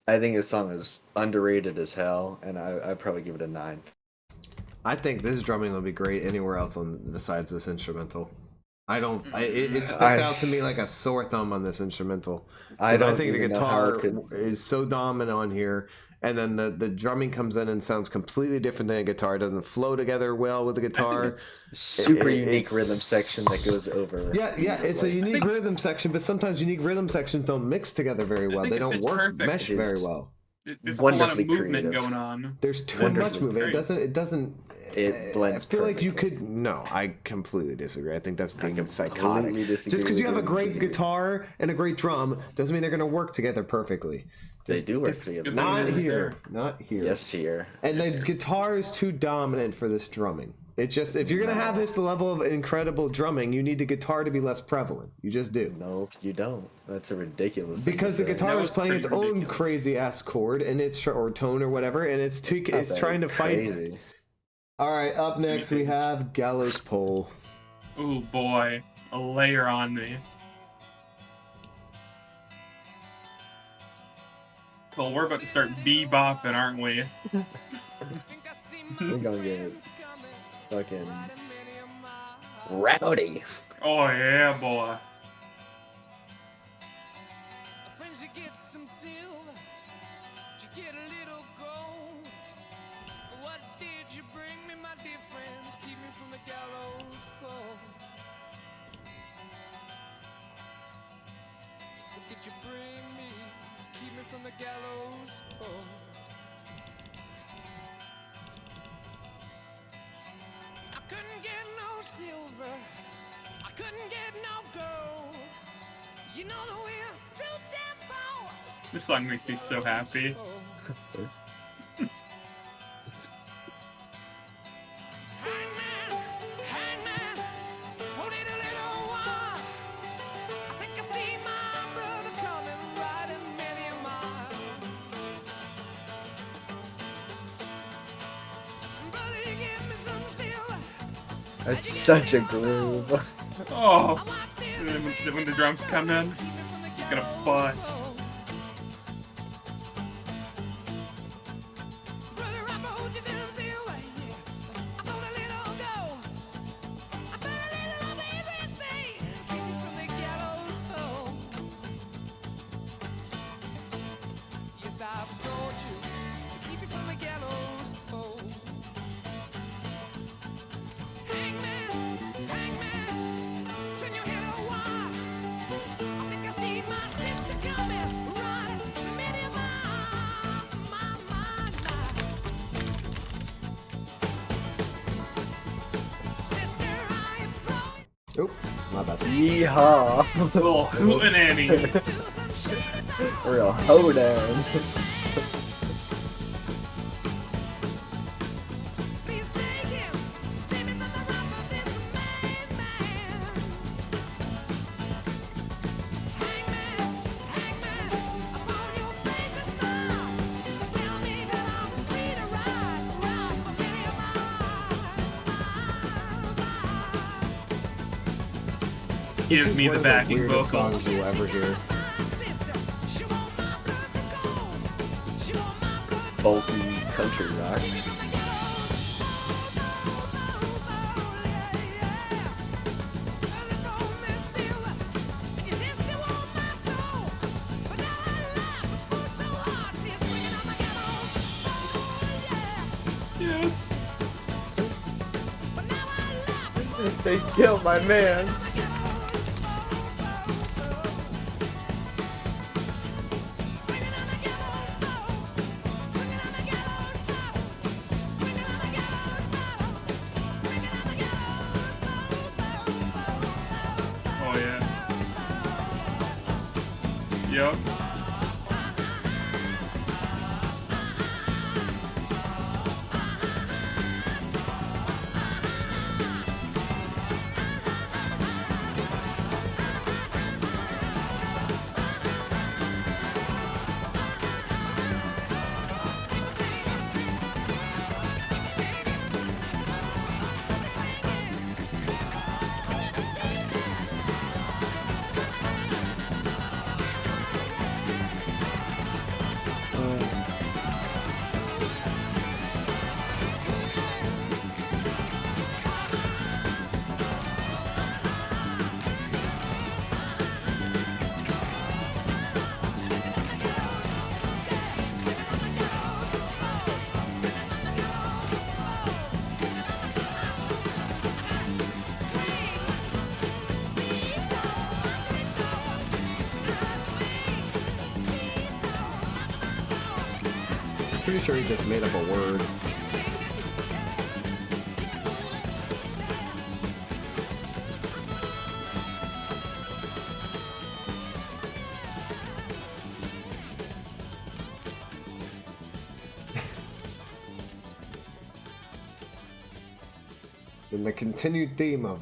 I think this song is underrated as hell, and I'd probably give it a 9.
I think this drumming will be great anywhere else besides this instrumental. It sticks out to me like a sore thumb on this instrumental. I think the guitar is so dominant on here, and then the drumming comes in and sounds completely different than a guitar. It doesn't flow together well with the guitar.
Super unique rhythm section that goes over.
Yeah, it's a unique rhythm section, but sometimes unique rhythm sections don't mix together very well. They don't mesh very well.
There's a lot of movement going on.
There's too much movement. It doesn't.
It blends.
I feel like you
perfectly.
could. No, I completely disagree. I think that's being psychotic. Just
Just
because you have a great guitar and a great drum doesn't mean they're going to work together perfectly.
They do work together.
Not here. Not here.
Yes, here.
And the guitar is too dominant for this drumming. It's just if you're gonna have this level of incredible drumming, you need the guitar to be less prevalent. You just do.
Nope, you don't. That's a ridiculous thing
Because
to
the
say.
guitar
That
is
was
playing its
pretty
own
ridiculous.
crazy ass chord and or tone or whatever, and it's
not
it's
that
trying to fight.
crazy.
All right, up next we
page.
have Gallows Pole.
Ooh boy, a layer on me. Well, we're about to start bebopping, aren't we?
We're gonna get fucking rowdy.
Oh yeah, boy.
Friends, you get some silver, you get a little gold. What did you bring me, my dear friends? Keep me from the gallows pole. What did you bring me? Keep me from the gallows pole. I couldn't get no silver, I couldn't get no gold. You know the way I'm too damn bold.
This song makes me so happy.
Hangman, hangman, hold it a little while. I think I see my brother coming, riding many a mile. Brother, you give me some silver.
That's such a groove.
Oh,
I want this
and then
to
when the drums come in,
keep me from the
it's gonna
gallows
bust.
pole. Brother, I hold you some silver, yeah. I put a little gold. I put a little of everything. Keep me from the gallows pole. Yes, I've told you to keep me from the gallows pole. Hangman, hangman, turn your head a while. I think I see my sister coming, riding many a mile, Sister, I implore you.
Oh, my bad.
Yeehaw.
Little hootenanny.
Do some shit about
Real hoedown.
please take him. Save me from the wrath of this madman. Hangman, hangman, upon your face a smile. Tell me that I'm free to ride for many a mile.
Give
This is
me
one
the
of
backing
weirdest
vocals.
songs you'll ever hear.
Bulky country rock.
Yes.
They killed my mans.
Oh yeah. Yep.
Pretty sure he just made up a word. and the continued theme of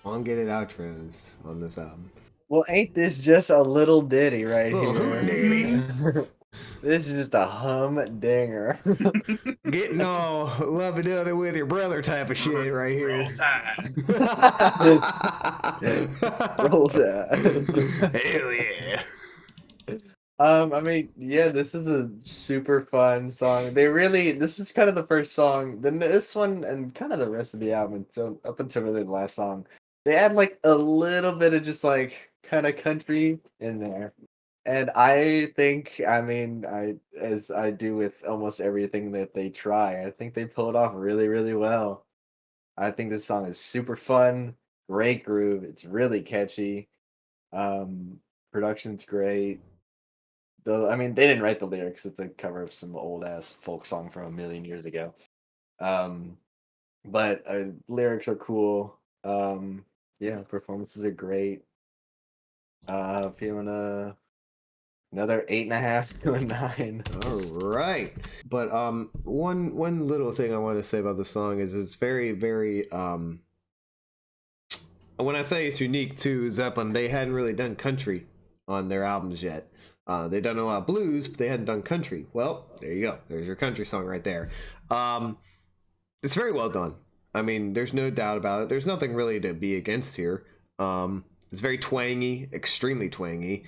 elongated outros on this album.
Well, ain't this just a little ditty right
Little
here?
ditty.
This is just a humdinger.
Getting all lovey-dovey with your brother type of shit right here.
Roll Tide.
Roll that.
Hell yeah.
I mean, yeah, this is a super fun song. This is kind of the first song, then this one and kind of the rest of the album, so up until really the last song, they add like a little bit of just like kind of country in there. And I think, I mean, as I do with almost everything that they try, I think they pull it off really, really well. I think this song is super fun, great groove. It's really catchy. Production's great. Though I mean, they didn't write the lyrics. It's a cover of some old ass folk song from a million years ago. Um, but lyrics are cool. Yeah, performances are great. Feeling another 8.5 to a 9.
All right, but one little thing I want to say about the song is it's very when I say it's unique to Zeppelin, they hadn't really done country on their albums yet. They've done a lot of blues, but they hadn't done country. Well, there you go. There's your country song right there. It's very well done. I mean, there's no doubt about it. There's nothing really to be against here. It's very twangy, extremely twangy.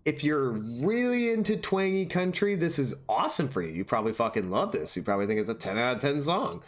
If you're really into twangy country, this is awesome for you. You probably fucking love this. You probably think it's a 10 out of 10 song.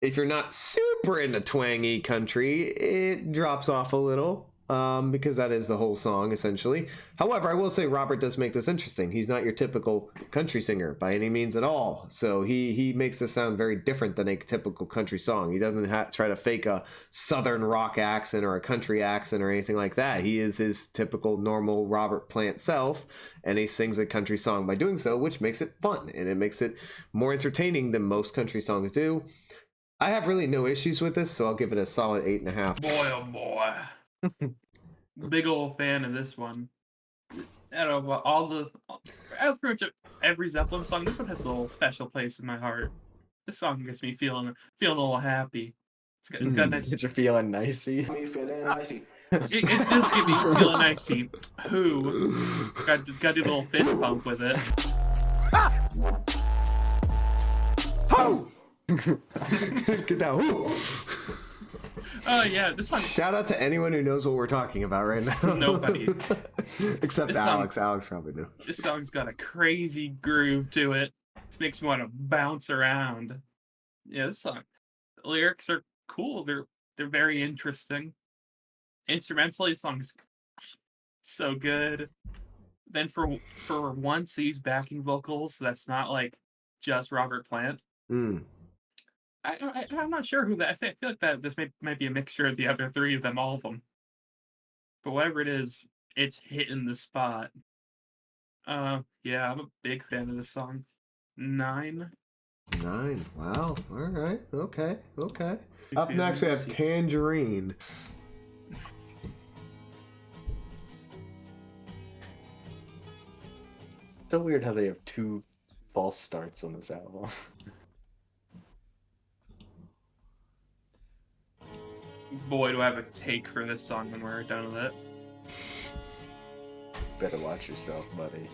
If you're not super into twangy country, it drops off a little. Because that is the whole song, essentially. However, I will say Robert does make this interesting. He's not your typical country singer by any means at all. So he makes this sound very different than a typical country song. He doesn't try to fake a southern rock accent or a country accent or anything like that. He is his typical normal Robert Plant self, and he sings a country song by doing so, which makes it fun, and it makes it more entertaining than most country songs do. I have really no issues with this, so I'll give it a solid 8.5.
Boy, oh boy. Big old fan of this one. Out of out of pretty much every Zeppelin song, this one has a little special place in my heart. This song gets me feeling a little happy. It's got a nice.
You're feeling nicey.
Me feeling icy.
It does get me feeling nicey. Who got to do a little fist bump with it.
Ho!
Get that. Woo.
Oh yeah, this song.
Shout out to anyone who knows what we're talking about right now.
Nobody.
Except
This
Alex.
song-
Alex probably knows.
This song's got a crazy groove to it. This makes me want to bounce around. Yeah, this song. The lyrics are cool. They're very interesting. Instrumentally, the song's so good. Then for once, these backing vocals. That's not like just Robert Plant.
Mm.
I'm not sure who that. I feel like that this might be a mixture of the other three of them, all of them. But whatever it is, it's hitting the spot. Yeah, I'm a big fan of this song. 9.
9. Wow. All right. Okay.
Big
Up
fan
next,
of
we have
this.
Tangerine.
So weird how they have 2 false starts on this album.
Boy, do I have a take for this song when we're done with it.
Better watch yourself, buddy.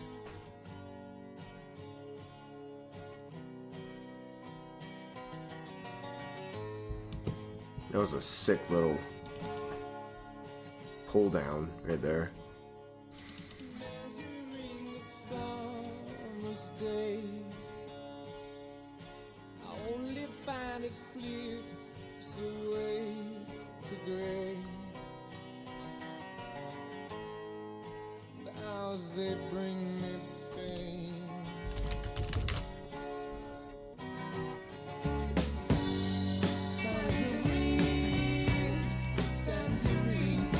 That was a sick little pull down right there.
Measuring the summer's day, I only find it slips away to gray. The hours they bring me pain. Tangerine, tangerine,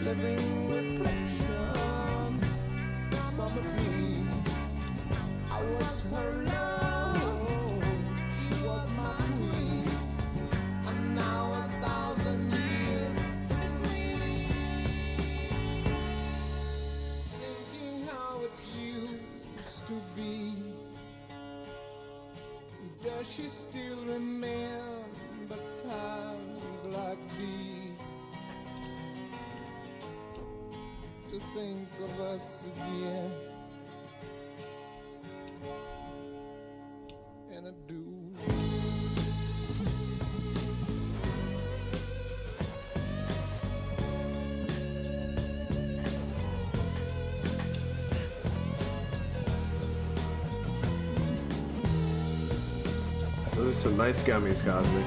living reflections from a dream. I was her love, she was my queen, and now 1,000 years between. Thinking how it used to be, Does she still remember times like these? To think of us again, and I do.
Those are some nice gummies, Cosmic.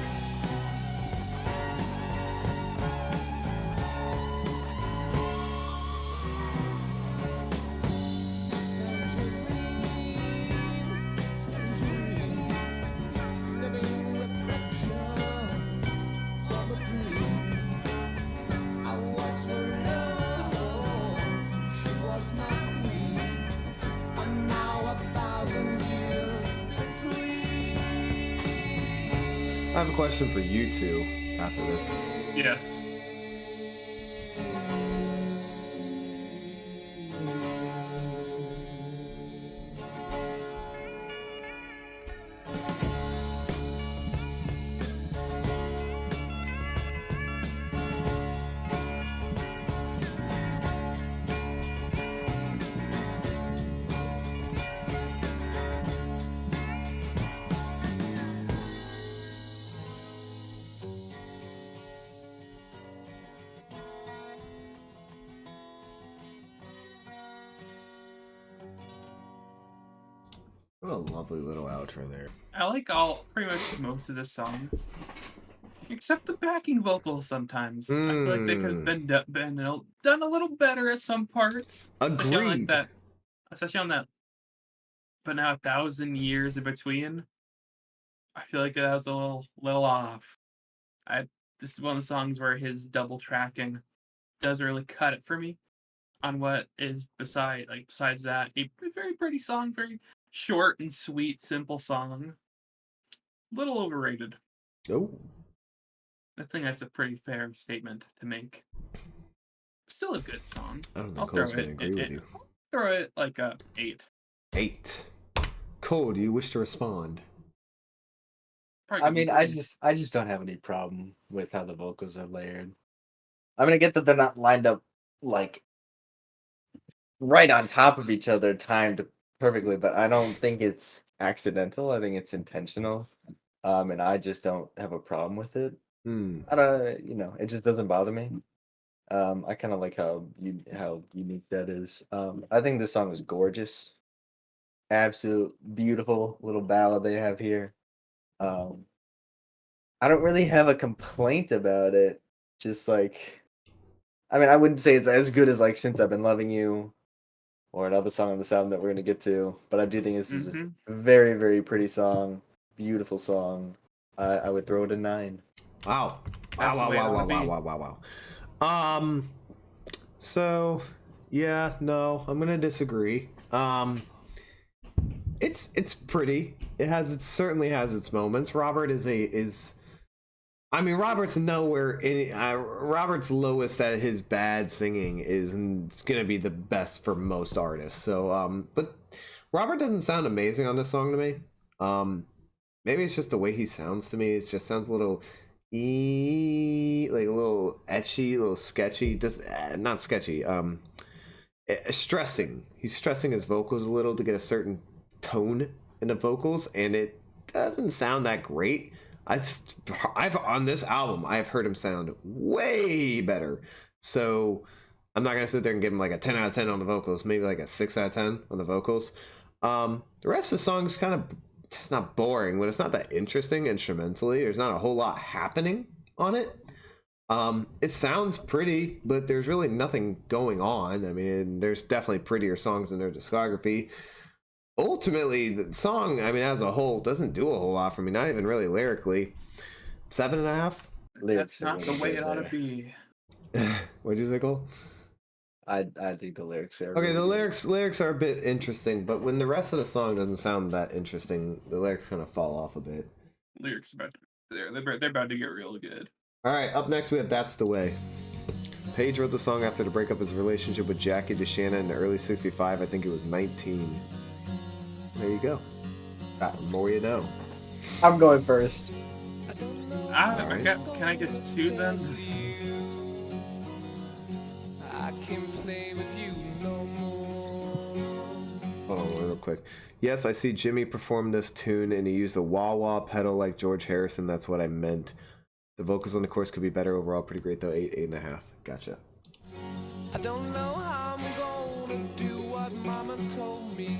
I have a question for you two after this.
Yes.
What a lovely little outro there.
I like pretty much most of this song, except the backing vocals. Sometimes I feel like they could have been done a little better at some parts. Especially on, like,
Agreed.
especially on that. But now 1,000 years in between, I feel like that was a little off. This is one of the songs where his double tracking doesn't really cut it for me on what is besides that a very pretty song, very short and sweet, simple song. Little overrated.
Oh.
I think that's a pretty fair statement to make. Still a good song.
I don't
I'll
think
throw
Cole's going to agree with you.
Throw it like a 8.
8. Cole, do you wish to respond?
Probably
I mean, I just don't have any problem with how the vocals are layered. I mean, I get that they're not lined up like right on top of each other, timed perfectly, but I don't think it's accidental. I think it's intentional, and I just don't have a problem with it. I don't, it just doesn't bother me. I kind of like how unique that is. I think this song is gorgeous, absolute beautiful little ballad they have here. I don't really have a complaint about it. Just like, I mean, I wouldn't say it's as good as like Since I've Been Loving You or another song on this album that we're gonna get to, but I do think this is a very, very pretty song, beautiful song. I would throw it a 9.
Wow.
That's the way it ought to be.
Wow. So, yeah, no, I'm gonna disagree. It's pretty. It certainly has its moments. Robert Robert's nowhere in Robert's lowest at his bad singing is gonna be the best for most artists. So, but Robert doesn't sound amazing on this song to me. Maybe it's just the way he sounds to me. It just sounds a little like a little etchy, a little sketchy. Just not sketchy. Stressing. He's stressing his vocals a little to get a certain tone in the vocals, and it doesn't sound that great. I've on this album, I've heard him sound way better. So I'm not gonna sit there and give him like a 10 out of 10 on the vocals. Maybe like a 6 out of 10 on the vocals. The rest of the song's kind of, it's not boring, but it's not that interesting instrumentally. There's not a whole lot happening on it. It sounds pretty, but there's really nothing going on. I mean, there's definitely prettier songs in their discography. Ultimately, the song, I mean, as a whole, doesn't do a whole lot for me. Not even really lyrically. 7.5.
That's not the way it ought to be.
What'd you say, Cole?
I think the lyrics are
okay.
really
The
good.
lyrics are a bit interesting, but when the rest of the song doesn't sound that interesting, the lyrics kind of fall off a bit.
Lyrics they're about to get real good.
All right, up next we have "That's the Way." Page wrote the song after the breakup of his relationship with Jackie DeShanna in the early '65. I think it was 19. There you go. More you know.
I'm going first.
Can I get 2 then?
I can't play with you no more.
Hold on real quick. Yes, I see Jimmy performed this tune and he used a wah-wah pedal like George Harrison. That's what I meant. The vocals on the chorus could be better overall. Pretty great though. 8, 8.5. Gotcha.
I don't know how I'm gonna do what Mama told me.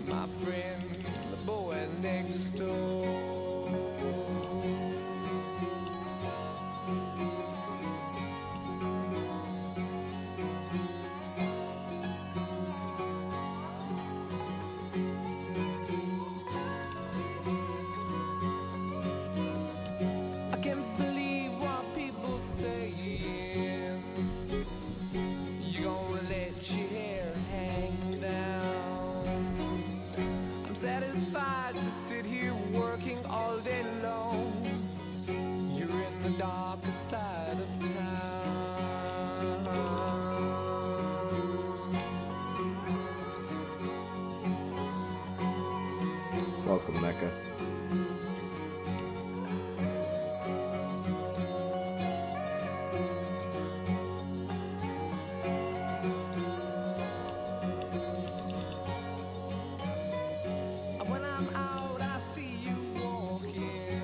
My friend, the boy next door. I can't believe what people saying. You gonna let your hair hang down. I'm satisfied to sit here working all day long. You're in the darker side of town.
Welcome, Mecca.
When I'm out, I see you walking.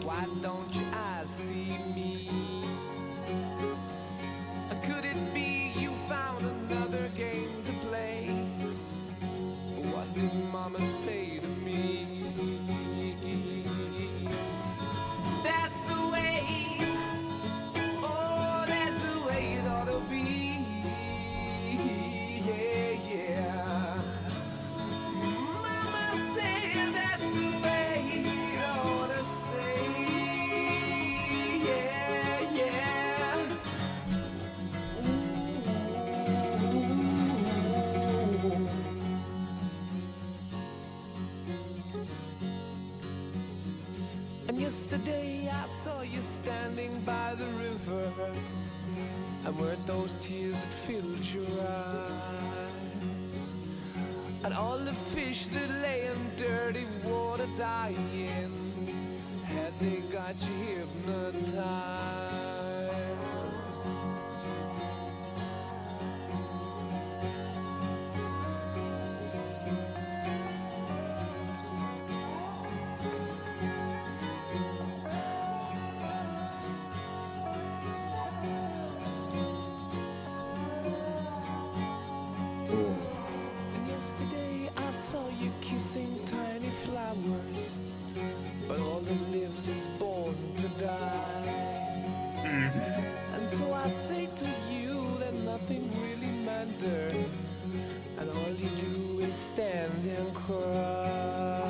Why don't your eyes see me? Could it be you found another game to play? What did Mama say to me? That's the way. Oh, that's the way it ought to be. Yeah, yeah. Mama said that's the way it ought to stay. Yeah, yeah. Ooh. And yesterday I saw you standing by the river. And weren't those tears that filled your eyes? And all the fish that lay in dirty water dying, had they got you hypnotized? And yesterday I saw you kissing tiny flowers, but all that lives is born to die. And so I say to you that nothing really matters, and all you do is stand and cry.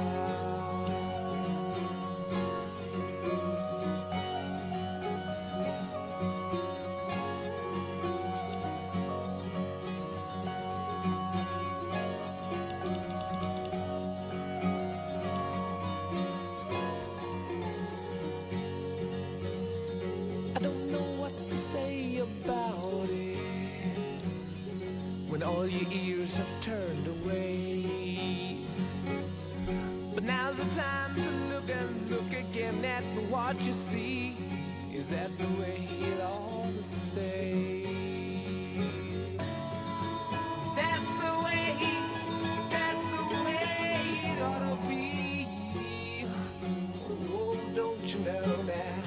I don't know what to say about it when all your ears have turned away. But now's the time to look and look again at what you see. Is that the way it ought to stay? That's the way it ought to be. Oh, don't you know now?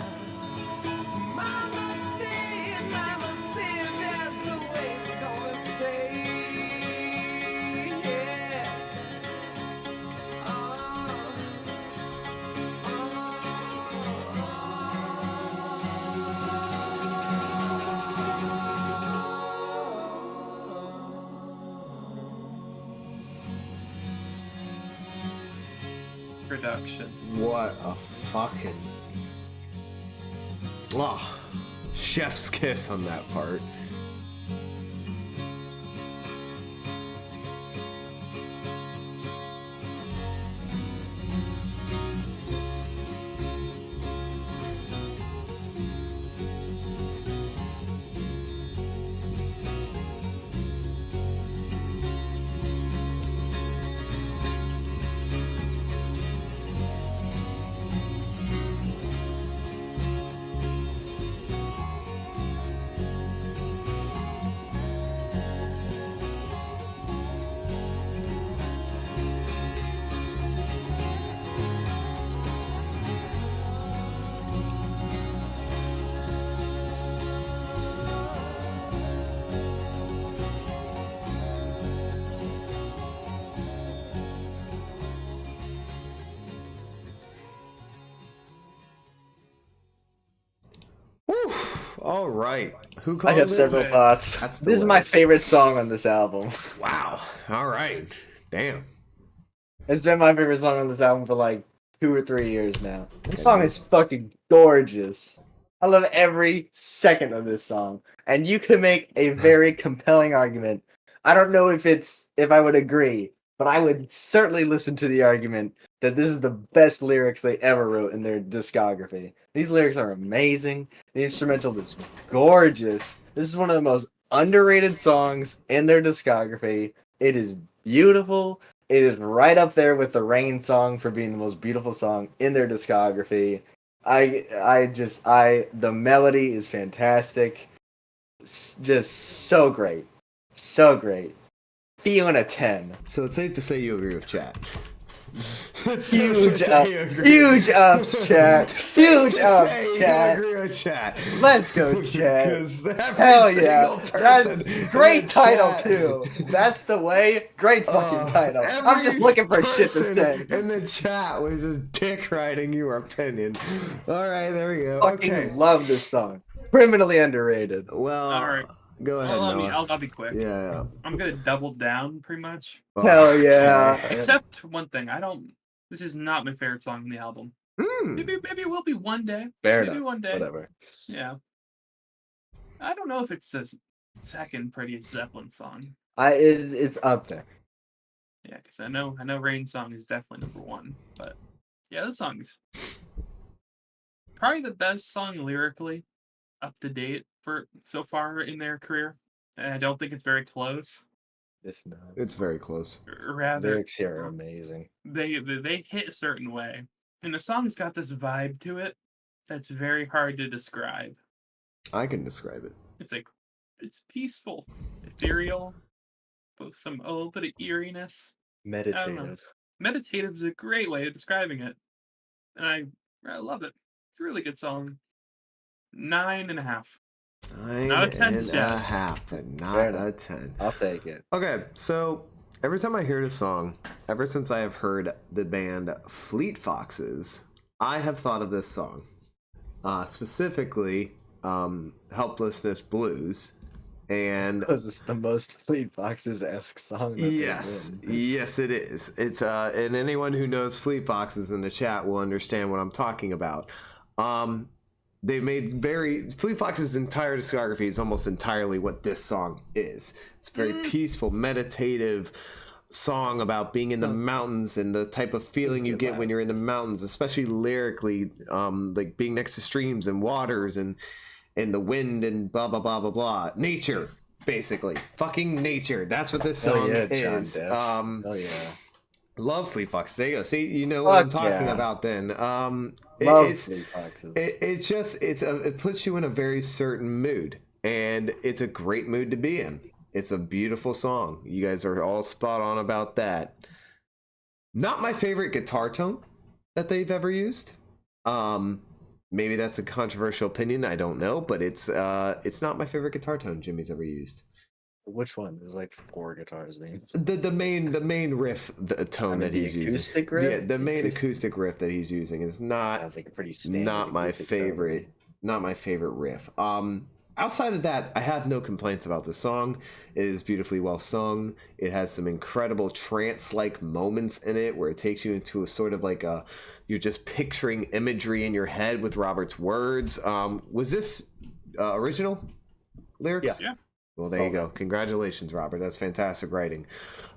Mama said that's the way it's gonna stay. Yeah.
Production.
What a fucking... Oh, chef's kiss on that part. All right. Who
I
called
have
it?
several thoughts.
That's the
This is
way.
my favorite song on this album.
Wow. All right. Damn.
It's been my favorite song on this album for like 2 or 3 years now. This song is fucking gorgeous. I love every second of this song. And you can make a very compelling argument. I don't know if I would agree, but I would certainly listen to the argument that this is the best lyrics they ever wrote in their discography. These lyrics are amazing. The instrumental is gorgeous. This is one of the most underrated songs in their discography. It is beautiful. It is right up there with the Rain song for being the most beautiful song in their discography. The melody is fantastic. Just so great. So great. Feeling a 10.
So it's safe to say you agree with chat.
Huge ups, chat. Huge ups, chat.
You agree with chat.
Let's go, chat.
Because
Hell yeah. That's great title, too. That's the way. Great fucking title. I'm just looking for shit to say.
In the chat was just dick riding your opinion. All right, there we go.
Fucking
Okay.
love this song. Criminally underrated.
Well,
All right.
go ahead.
Well,
Noah.
I'll be quick.
Yeah.
I'm gonna double down pretty much.
Hell yeah.
Except one thing. This is not my favorite song on the album.
Mm.
Maybe it will be one day.
Fair
Maybe
enough.
one day.
Whatever.
Yeah. I don't know if it's the second prettiest Zeppelin song.
It's up there.
Yeah, because I know Rain song is definitely number one. But yeah, this song's probably the best song lyrically, up to date for so far in their career. And I don't think it's very close.
It's not.
It's very close.
Rather,
Lyrics here are amazing.
they hit a certain way, and the song's got this vibe to it that's very hard to describe.
I can describe it.
It's like it's peaceful, ethereal, but a little bit of eeriness.
Meditative.
Meditative is a great way of describing it, and I love it. It's a really good song. 9.5. Not a 10
and
yet.
a half, but not
Fair
a
enough.
10.
I'll take it.
Okay, so every time I hear this song, ever since I have heard the band Fleet Foxes, I have thought of this song. Specifically, Helplessness Blues. And
Because it's the most Fleet Foxes-esque song. That
yes,
they've written.
yes, it is. It's and anyone who knows Fleet Foxes in the chat will understand what I'm talking about. They made Fleet Foxes' entire discography is almost entirely what this song is. It's a very peaceful, meditative song about being in the mountains and the type of feeling you get when you're in the mountains, especially lyrically, like being next to streams and waters and the wind and blah blah blah blah blah. Nature, basically. Fucking nature. That's what this song is.
Hell yeah.
Love Fleet Foxes. There you go. See, you know what I'm talking about then.
Love Fleet Foxes.
It puts you in a very certain mood, and it's a great mood to be in. It's a beautiful song. You guys are all spot on about that. Not my favorite guitar tone that they've ever used. Maybe that's a controversial opinion. I don't know, but it's not my favorite guitar tone Jimmy's ever used.
Which one? There's like 4 guitars being.
The main riff, the tone that he's using.
Acoustic riff?
Yeah, the main acoustic riff that he's using is not
Sounds like a pretty standard.
not my
acoustic tone to me.
favorite. Not my favorite riff. Outside of that, I have no complaints about the song. It is beautifully well sung. It has some incredible trance-like moments in it where it takes you into a sort of like you're just picturing imagery in your head with Robert's words. Was this original lyrics?
Yeah.
Well, there you go. Congratulations, Robert. That's fantastic writing.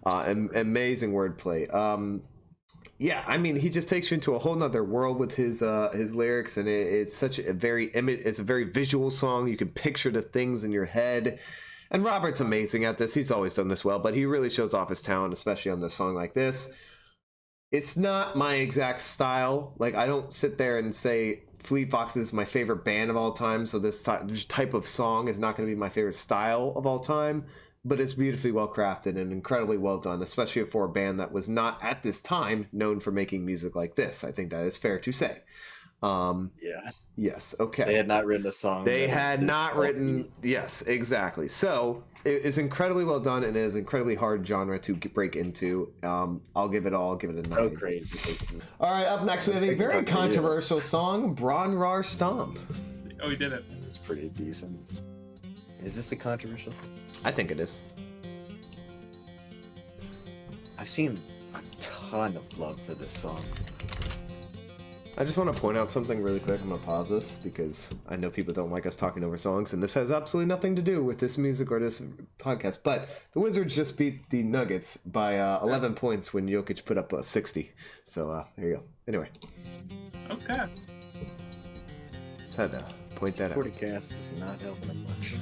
Amazing wordplay. Yeah, I mean, he just takes you into a whole nother world with his lyrics, and it's such a it's a very visual song. You can picture the things in your head. And Robert's amazing at this. He's always done this well, but he really shows off his talent, especially on this song like this. It's not my exact style. Like, I don't sit there and say Fleet Foxes is my favorite band of all time, so this type of song is not going to be my favorite style of all time, but it's beautifully well crafted and incredibly well done, especially for a band that was not at this time known for making music like this. I think that is fair to say.
Yeah.
Yes, okay.
They had not written a song.
They
that was
had
this
not
funky.
written. Yes, exactly. So it is incredibly well done, and it is incredibly hard genre to break into. I'll give it a 9.
So crazy.
All right, up next we have a very controversial song, Bron-Y-Aur Stomp.
Oh, he did it.
It's pretty decent. Is this the controversial?
I think it is.
I've seen a ton of love for this song.
I just want to point out something really quick. I'm going to pause this because I know people don't like us talking over songs, and this has absolutely nothing to do with this music or this podcast. But the Wizards just beat the Nuggets by 11 points when Jokic put up 60. So there you go. Anyway.
Okay.
Just had to point that out.
40 cast is not helping them much.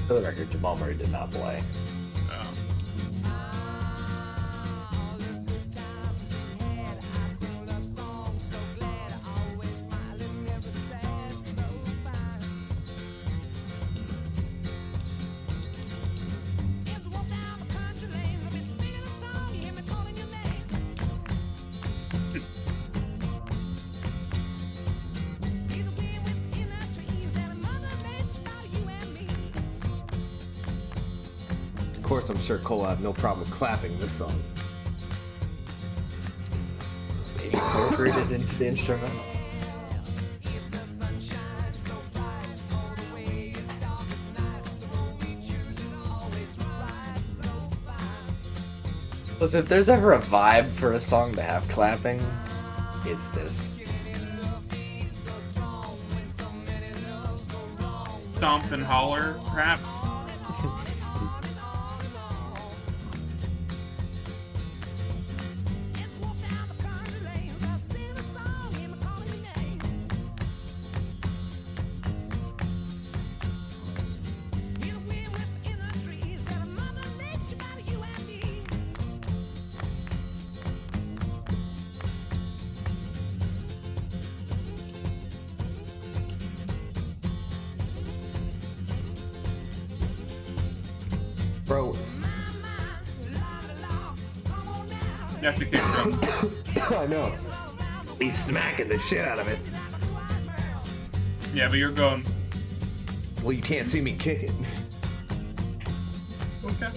For the record, Jamal Murray did not play.
Oh.
Of course, I'm sure Cole will have no problem clapping this song.
Incorporated into the instrumental. Listen, if there's ever a vibe for a song to have clapping, it's this.
Stomp and holler, perhaps.
Bro,
That's a kick drum.
I know. He's smacking the shit out of it.
Yeah, but you're going.
Well, you can't see me kick it.
Okay.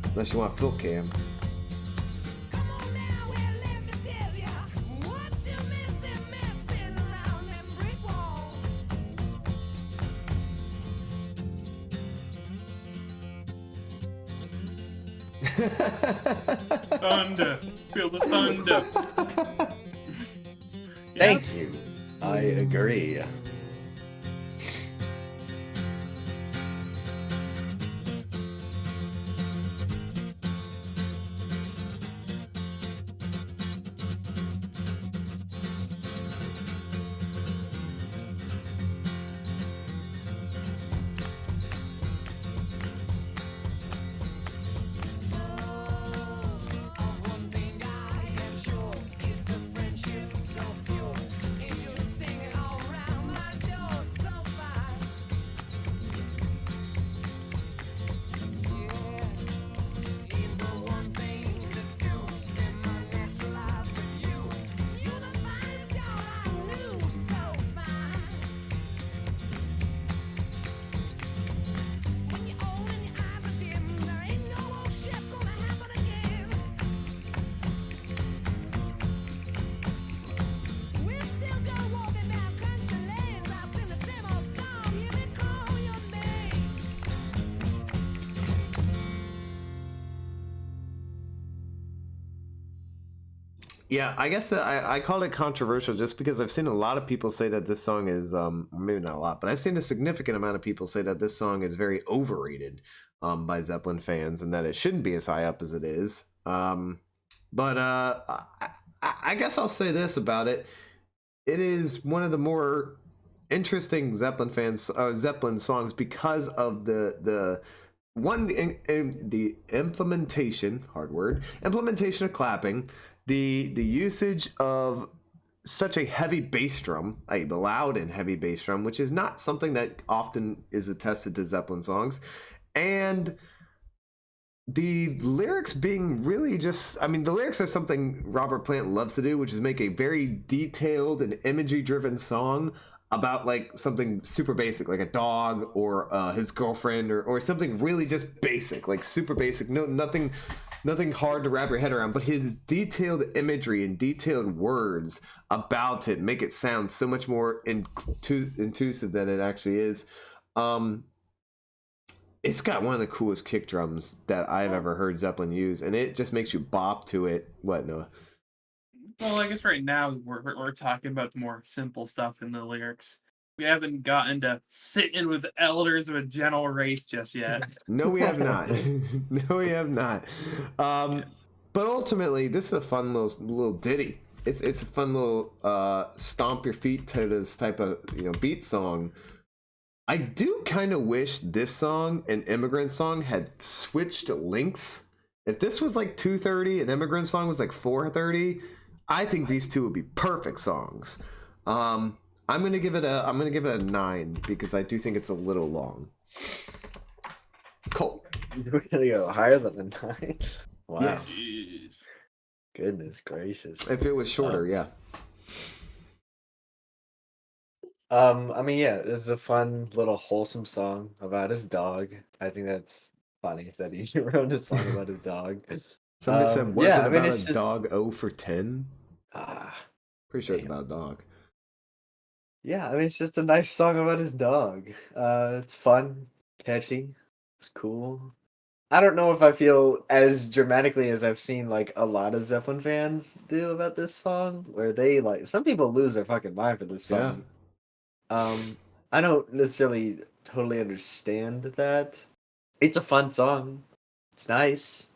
Unless you want full cam.
Thunder. Feel the thunder.
Thank you. I agree.
Yeah, I guess I call it controversial just because I've seen a lot of people say that this song is, maybe not a lot, but I've seen a significant amount of people say that this song is very overrated by Zeppelin fans and that it shouldn't be as high up as it is. But I guess I'll say this about it. It is one of the more interesting Zeppelin songs because of the implementation, hard word, implementation of clapping, the usage of such a heavy bass drum, a loud and heavy bass drum, which is not something that often is attested to Zeppelin songs. And the lyrics being really just, I mean, the lyrics are something Robert Plant loves to do, which is make a very detailed and imagery driven song about like something super basic, like a dog or his girlfriend or something really just basic, like super basic. No, nothing hard to wrap your head around, but his detailed imagery and detailed words about it make it sound so much more intrusive than it actually is. It's got one of the coolest kick drums that I've ever heard Zeppelin use, and it just makes you bop to it. What, Noah?
Well, I guess right now we're talking about the more simple stuff in the lyrics. We haven't gotten to sitting with elders of a gentle race just yet.
No, we have not. No, we have not. But ultimately, this is a fun little ditty. It's a fun little stomp your feet to this type of beat song. I do kind of wish this song and Immigrant song had switched lengths. If this was like 2:30 and Immigrant song was like 4:30, I think these two would be perfect songs. I'm gonna give it a 9 because I do think it's a little long. Cole.
We're gonna go higher than a 9. Wow.
Yes.
Jeez.
Goodness gracious.
If it was shorter, yeah.
I mean, yeah, this is a fun little wholesome song about his dog. I think that's funny that he wrote a song about his dog.
Somebody said, was
yeah,
it
I
about
mean,
a
it's just-
dog 0 for 10?
Ah,
Pretty sure it's
damn.
about a dog.
yeah, I mean, it's just a nice song about his dog. It's fun, catchy, it's cool. I don't know if I feel as dramatically as I've seen like a lot of Zeppelin fans do about this song, where they like some people lose their fucking mind for this
Yeah.
song. I don't necessarily totally understand that. It's a fun song. It's nice.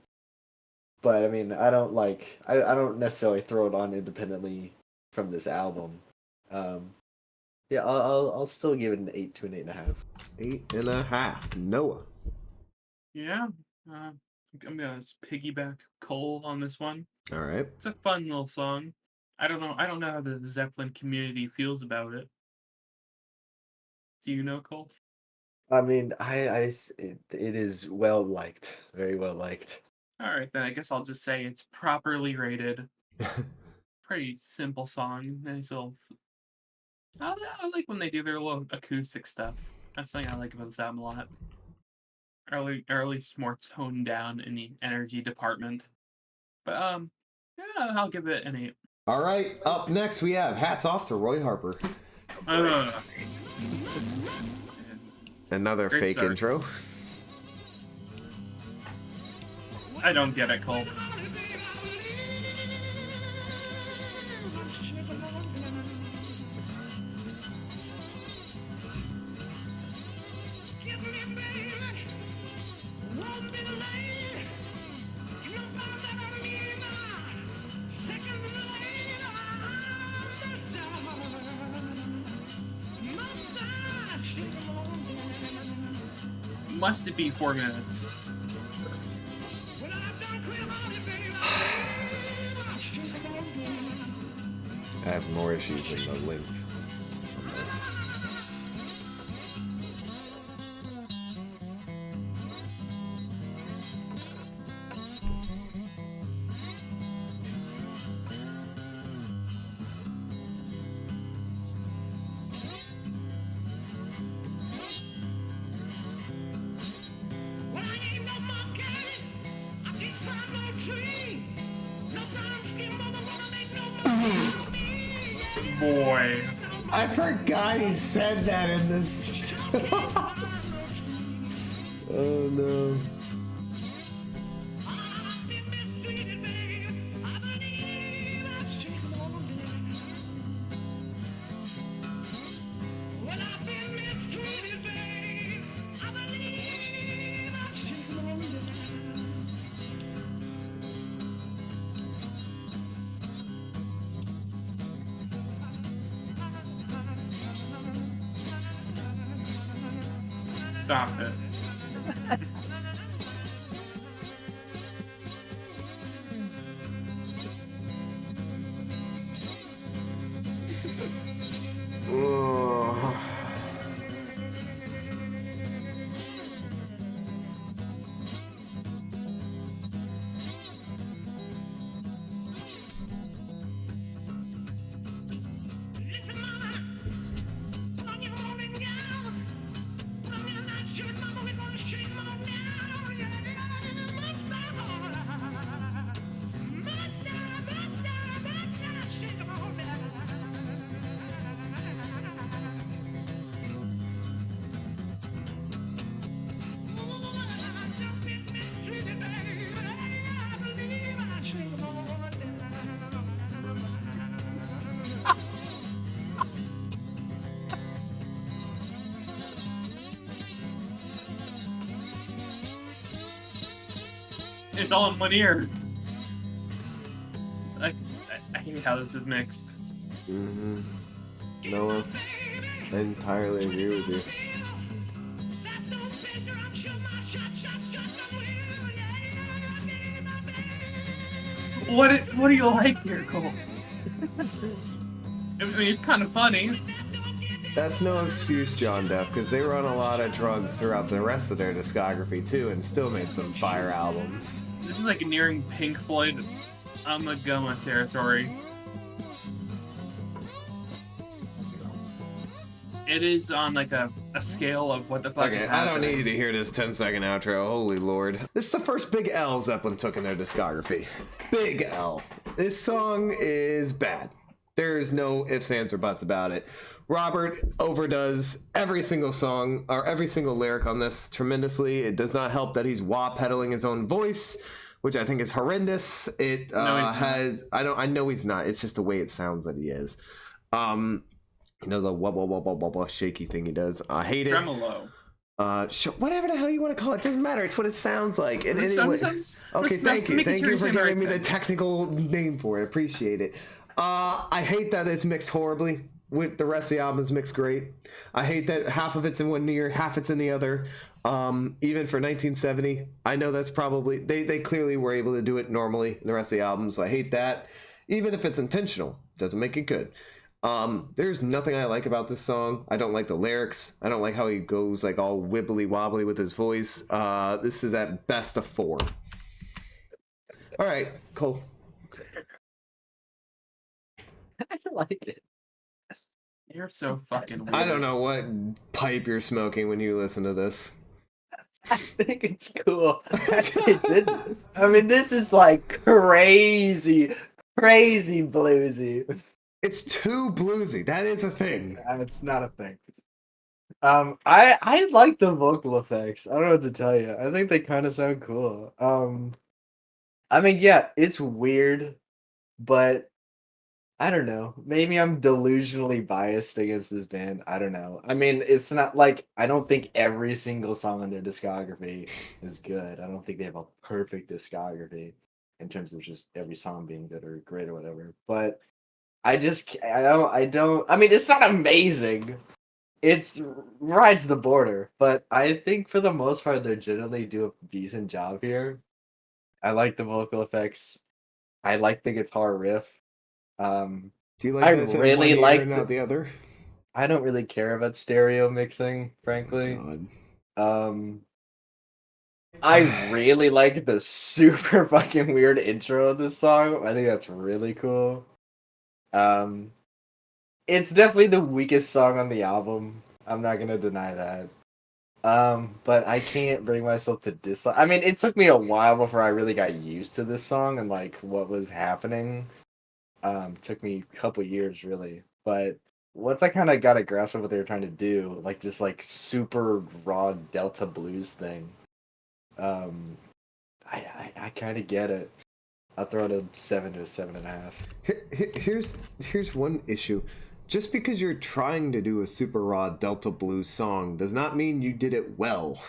But I mean, I don't necessarily throw it on independently from this album. Yeah, I'll still give it an 8 to an 8.5.
8.5. Noah.
Yeah. I'm gonna piggyback Cole on this one.
All right.
It's a fun little song. I don't know how the Zeppelin community feels about it. Do you know, Cole?
I mean, it is well liked, very well liked.
All right, then I guess I'll just say it's properly rated. Pretty simple song. Nice little. I like when they do their little acoustic stuff. That's something I like about this album a lot. Or at least more toned down in the energy department. But yeah, I'll give it an 8.
All right. Up next, we have Hats Off to Roy Harper. Another
Great
fake
start.
intro.
I don't get it, Cole. Must it be 4 minutes?
I have more issues in the length on this.
Boy.
I forgot he said that in this. Oh no.
Stop it. It's all in one ear. I hate how this is mixed.
Mm-hmm. Noah, I entirely agree with you.
What do you like here, Cole? I mean, it's kind of funny.
That's no excuse, John Depp, because they were on a lot of drugs throughout the rest of their discography too, and still made some fire albums.
This is like nearing Pink Floyd Amagoma territory. It is on like a scale of what the fuck
Okay,
is
I don't
happening.
need you to hear this 10-second outro. Holy lord. This is the first big L Zeppelin took in their discography. Big L. This song is bad. There's no ifs, ands, or buts about it. Robert overdoes every single song, or every single lyric on this tremendously. It does not help that he's wah-pedaling his own voice, which I think is horrendous. It has... I know he's not. It's just the way it sounds that he is. You know, the wah wah wah wah wah wah shaky thing he does. I hate it.
Tremolo.
Whatever the hell you want to call it, doesn't matter. It's what it sounds like. And
Okay,
thank you. Thank you for
right
giving me the
then.
technical name for it. Appreciate it. I hate that it's mixed horribly. With the rest of the album is mixed great. I hate that half of it's in one ear, half it's in the other. Even for 1970, I know that's probably they clearly were able to do it normally in the rest of the album, so I hate that. Even if it's intentional, doesn't make it good. There's nothing I like about this song. I don't like the lyrics. I don't like how he goes like all wibbly wobbly with his voice. This is at best a 4. All right, Cole.
I like it.
You're so fucking weird.
I don't know what pipe you're smoking when you listen to this.
I think it's cool. I mean, this is like crazy bluesy.
It's too bluesy. That is a thing.
It's not a thing. I like the vocal effects. I don't know what to tell you. I think they kind of sound cool. I mean, yeah, it's weird, but I don't know. Maybe I'm delusionally biased against this band. I don't know. I mean, it's not like I don't think every single song on their discography is good. I don't think they have a perfect discography in terms of just every song being good or great or whatever. But I don't. I mean, it's not amazing. It's rides the border, but I think for the most part they generally do a decent job here. I like the vocal effects. I like the guitar riff.
Do you like
I
this in
really
one ear
like
and not the other?
I don't really care about stereo mixing, frankly.
God.
I really like the super fucking weird intro of this song. I think that's really cool. It's definitely the weakest song on the album. I'm not gonna deny that. But I can't bring myself to dislike. I mean, it took me a while before I really got used to this song and like what was happening. Took me a couple years really, but once I kind of got a grasp of what they were trying to do, like just like super raw Delta blues thing, I kind of get it. I'll throw it a 7 to a 7.5.
Here's one issue. Just because you're trying to do a super raw Delta blues song does not mean you did it well.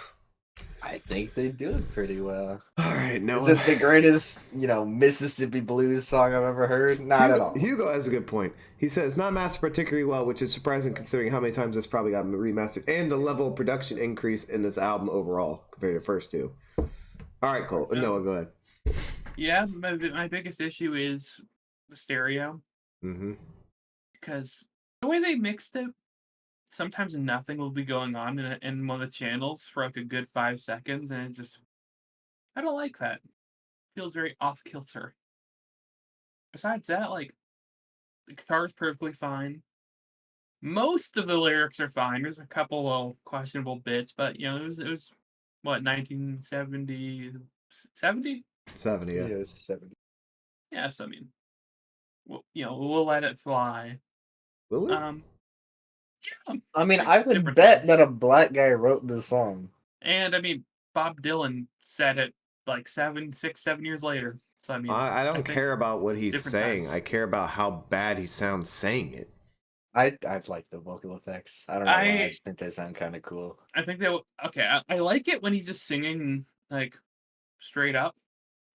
I think they do it pretty well.
All right, no.
Is it the greatest, Mississippi blues song I've ever heard? Not at all.
Hugo has a good point. He says not mastered particularly well, which is surprising considering how many times this probably got remastered and the level of production increase in this album overall compared to the first two. All right, Cole. Noah, go ahead.
Yeah, my biggest issue is the stereo.
Mm-hmm.
Because the way they mixed it, sometimes nothing will be going on in one of the channels for like a good 5 seconds, and it's just, I don't like that. Feels very off kilter. Besides that, like, the guitar is perfectly fine. Most of the lyrics are fine. There's a couple of questionable bits, but it was what, 1970, 70?
70, yeah.
Yeah, it was 70.
Yeah, so I mean, we'll let it fly.
Will we?
Yeah,
I mean, I would
different
bet
time.
that a black guy wrote this song.
And I mean, Bob Dylan said it like 7 years later. So I mean,
I don't
think
care about what he's
different
saying.
times.
I care about how bad he sounds saying it.
I like the vocal effects. I don't know why. I just think they sound kind of cool.
I think I like it when he's just singing like straight up.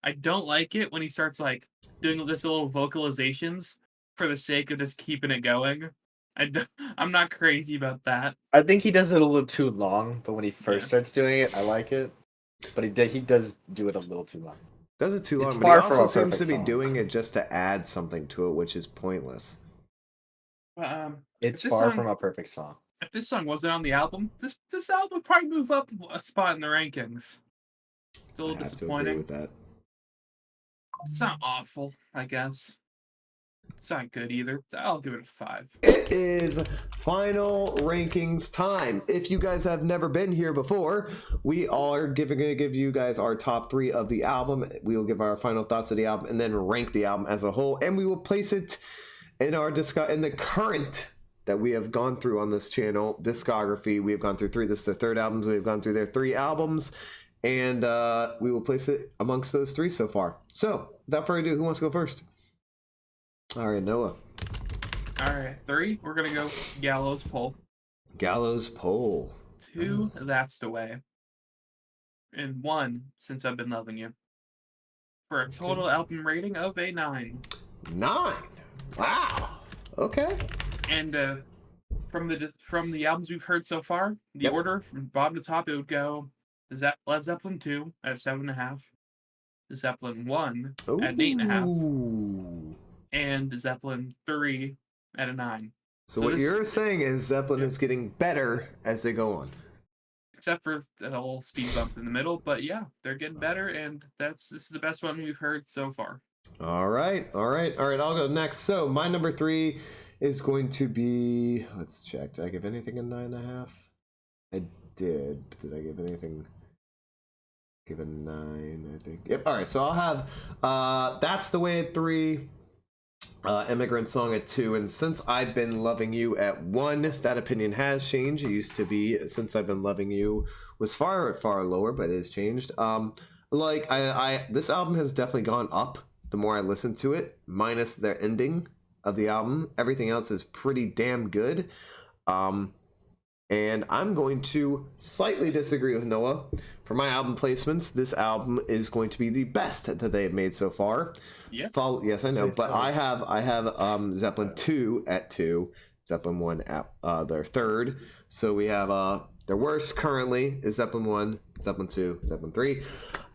I don't like it when he starts like doing this little vocalizations for the sake of just keeping it going. I'm not crazy about that.
I think he does it a little too long, but when he first
Yeah.
starts doing it, I like it. But he does do it a little too long.
Does it too long,
It's
but he
far from
also
a
seems to
perfect
be
song.
doing it just to add something to it, which is pointless.
It's
this
far
song-
from a perfect song.
If this song wasn't on the album, this album would probably move up a spot in the rankings. It's a
I
little
have to agree
disappointing.
with that.
It's not awful, I guess. It's not good either. I'll give it a 5.
It is final rankings time. If you guys have never been here before, we are going to give you guys our top 3 of the album. We will give our final thoughts of the album and then rank the album as a whole, and we will place it in our in the current that we have gone through on this channel discography. We have gone through 3. This is the 3rd albums. We have gone through their 3 albums, and we will place it amongst those 3 so far. So, without further ado, who wants to go first? All right, Noah.
Alright, 3, we're gonna go Gallows Pole.
Gallows Pole.
2, That's the Way. And 1, Since I've Been Loving You. For a total album rating of a 9.
9. Wow. Okay.
And from the albums we've heard so far, the
Yep.
order from bottom to top, it would go Led Zeppelin 2 at a 7.5, Zeppelin 1 at an 8.5,
Ooh.
and Zeppelin 3 at a 9.
So
So
what
this-
you're saying is Zeppelin
Yeah.
is getting better as they go on.
Except for the whole speed bump in the middle, but yeah, they're getting better, and this is the best one we've heard so far.
All right. I'll go next. So my number 3 is going to be. Let's check. Did I give anything a 9.5? I did. But did I give anything? Give a 9, I think. Yep. All right. So I'll have That's the Way at 3. Immigrant Song at 2, and Since I've Been Loving You at 1. That opinion has changed. It used to be Since I've Been Loving You was far lower, but it has changed. Like this album has definitely gone up the more I listen to it, minus the ending of the album. Everything else is pretty damn good. And I'm going to slightly disagree with Noah. For my album placements, this album is going to be the best that they have made so far.
Yeah.
Yes, I know, but I have Zeppelin 2 at 2, Zeppelin 1 at their 3rd. So we have their worst currently is Zeppelin 1, Zeppelin 2, Zeppelin 3.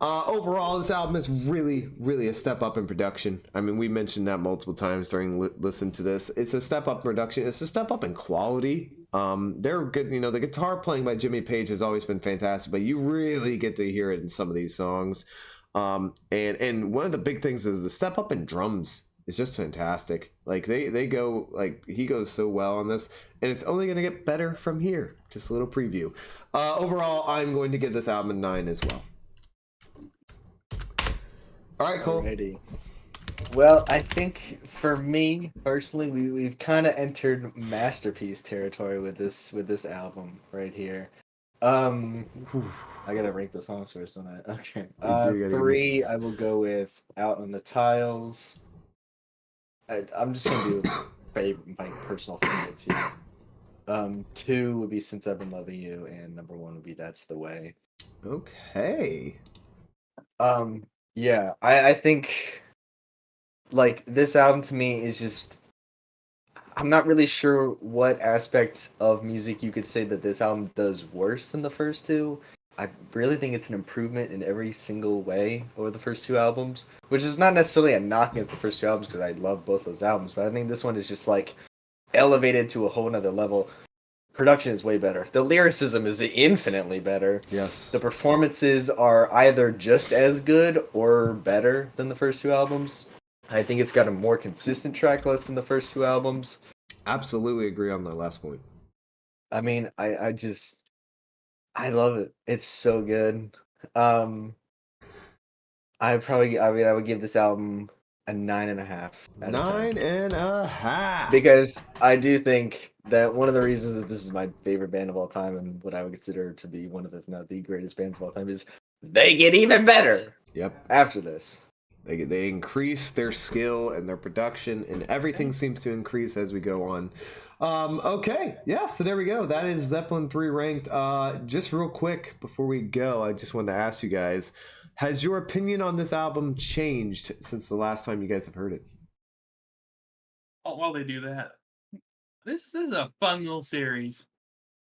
Overall, this album is really a step up in production. I mean, we mentioned that multiple times during listen to this. It's a step up in production. It's a step up in quality. They're good. You know, the guitar playing by Jimmy Page has always been fantastic, but you really get to hear it in some of these songs. And one of the big things is the step up in drums is just fantastic. Like they go, like he goes so well on this, and it's only going to get better from here. Just a little preview. Overall, I'm going to give this album a 9 as well. All right, Cole.
Alrighty. Well, I think for me personally, we've kind of entered masterpiece territory with this album right here. I gotta rank the songs first, don't I? Okay.
You do gotta
3, I will go with Out on the Tiles. I'm just gonna do my personal favorites here. 2 would be Since I've Been Loving You, and number 1 would be That's the Way.
Okay.
Yeah, I think like this album to me is just, I'm not really sure what aspect of music you could say that this album does worse than the first 2. I really think it's an improvement in every single way over the first 2 albums, which is not necessarily a knock against the first 2 albums because I love both those albums, but I think this one is just like elevated to a whole nother level. Production is way better. The lyricism is infinitely better.
Yes.
The performances are either just as good or better than the first 2 albums. I think it's got a more consistent track list than the first 2 albums.
Absolutely agree on that last point.
I mean, I love it. It's so good. I would give this album a 9.5.
9.5.
Because I do think that one of the reasons that this is my favorite band of all time and what I would consider to be one of, if not the greatest bands of all time, is they get even better
Yep.
after this.
They increase their skill and their production, and everything seems to increase as we go on. Okay, yeah, so there we go. That is Zeppelin 3 ranked. Just real quick before we go, I just wanted to ask you guys, Has your opinion on this album changed since the last time you guys have heard it?
Oh, while they do that, this is a fun little series.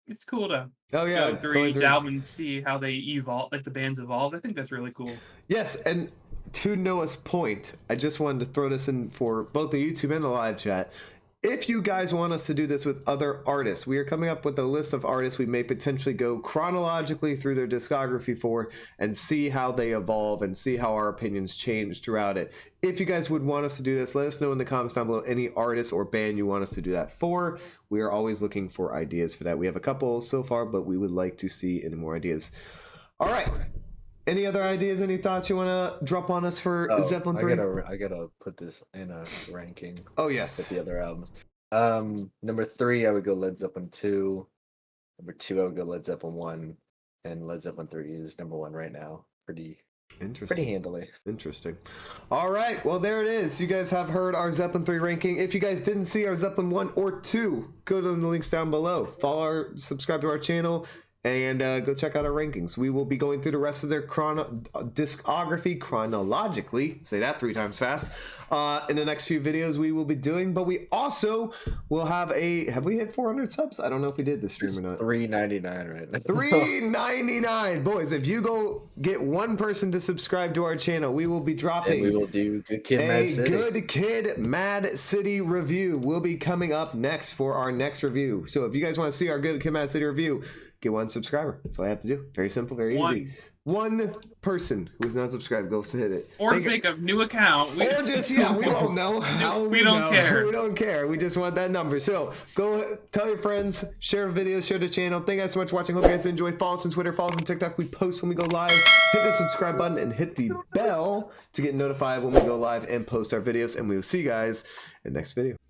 It's cool to
Oh yeah,
go through each album and see how they evolve, like the bands evolve. I think that's really cool.
Yes, and to Noah's point, I just wanted to throw this in for both the YouTube and the live chat. If you guys want us to do this with other artists, we are coming up with a list of artists we may potentially go chronologically through their discography for and see how they evolve and see how our opinions change throughout it. If you guys would want us to do this, let us know in the comments down below any artist or band you want us to do that for. We are always looking for ideas for that. We have a couple so far, but we would like to see any more ideas. All right. Any other ideas, any thoughts you want to drop on us for Zeppelin 3?
I gotta put this in a ranking.
Oh, yes.
With the other albums. Number 3, I would go Led Zeppelin 2. Number 2, I would go Led Zeppelin 1. And Led Zeppelin 3 is number 1 right now. Pretty handily.
Interesting. All right. Well, there it is. You guys have heard our Zeppelin 3 ranking. If you guys didn't see our Zeppelin 1 or 2, go to the links down below. Subscribe to our channel. And go check out our rankings. We will be going through the rest of their discography chronologically. Say that 3 times fast. In the next few videos we will be doing. But we also will have have we hit 400 subs? I don't know if we did this stream or not.
$3.99 right now.
$3.99. Boys, if you go get one person to subscribe to our channel, we will be dropping.
And we will do Good Kid, Mad City.
Good Kid, Mad City review will be coming up next for our next review. So if you guys want to see our Good Kid, Mad City review, get 1 subscriber. That's all I have to do. Very simple, very easy. One person who is not subscribed goes to hit it.
Or just make a new account.
We won't know how.
We don't care.
We don't care. We just want that number. So go tell your friends, share videos, share the channel. Thank you guys so much for watching. Hope you guys enjoy. Follow us on Twitter, follow us on TikTok. We post when we go live. Hit the subscribe button and hit the bell to get notified when we go live and post our videos. And we will see you guys in the next video.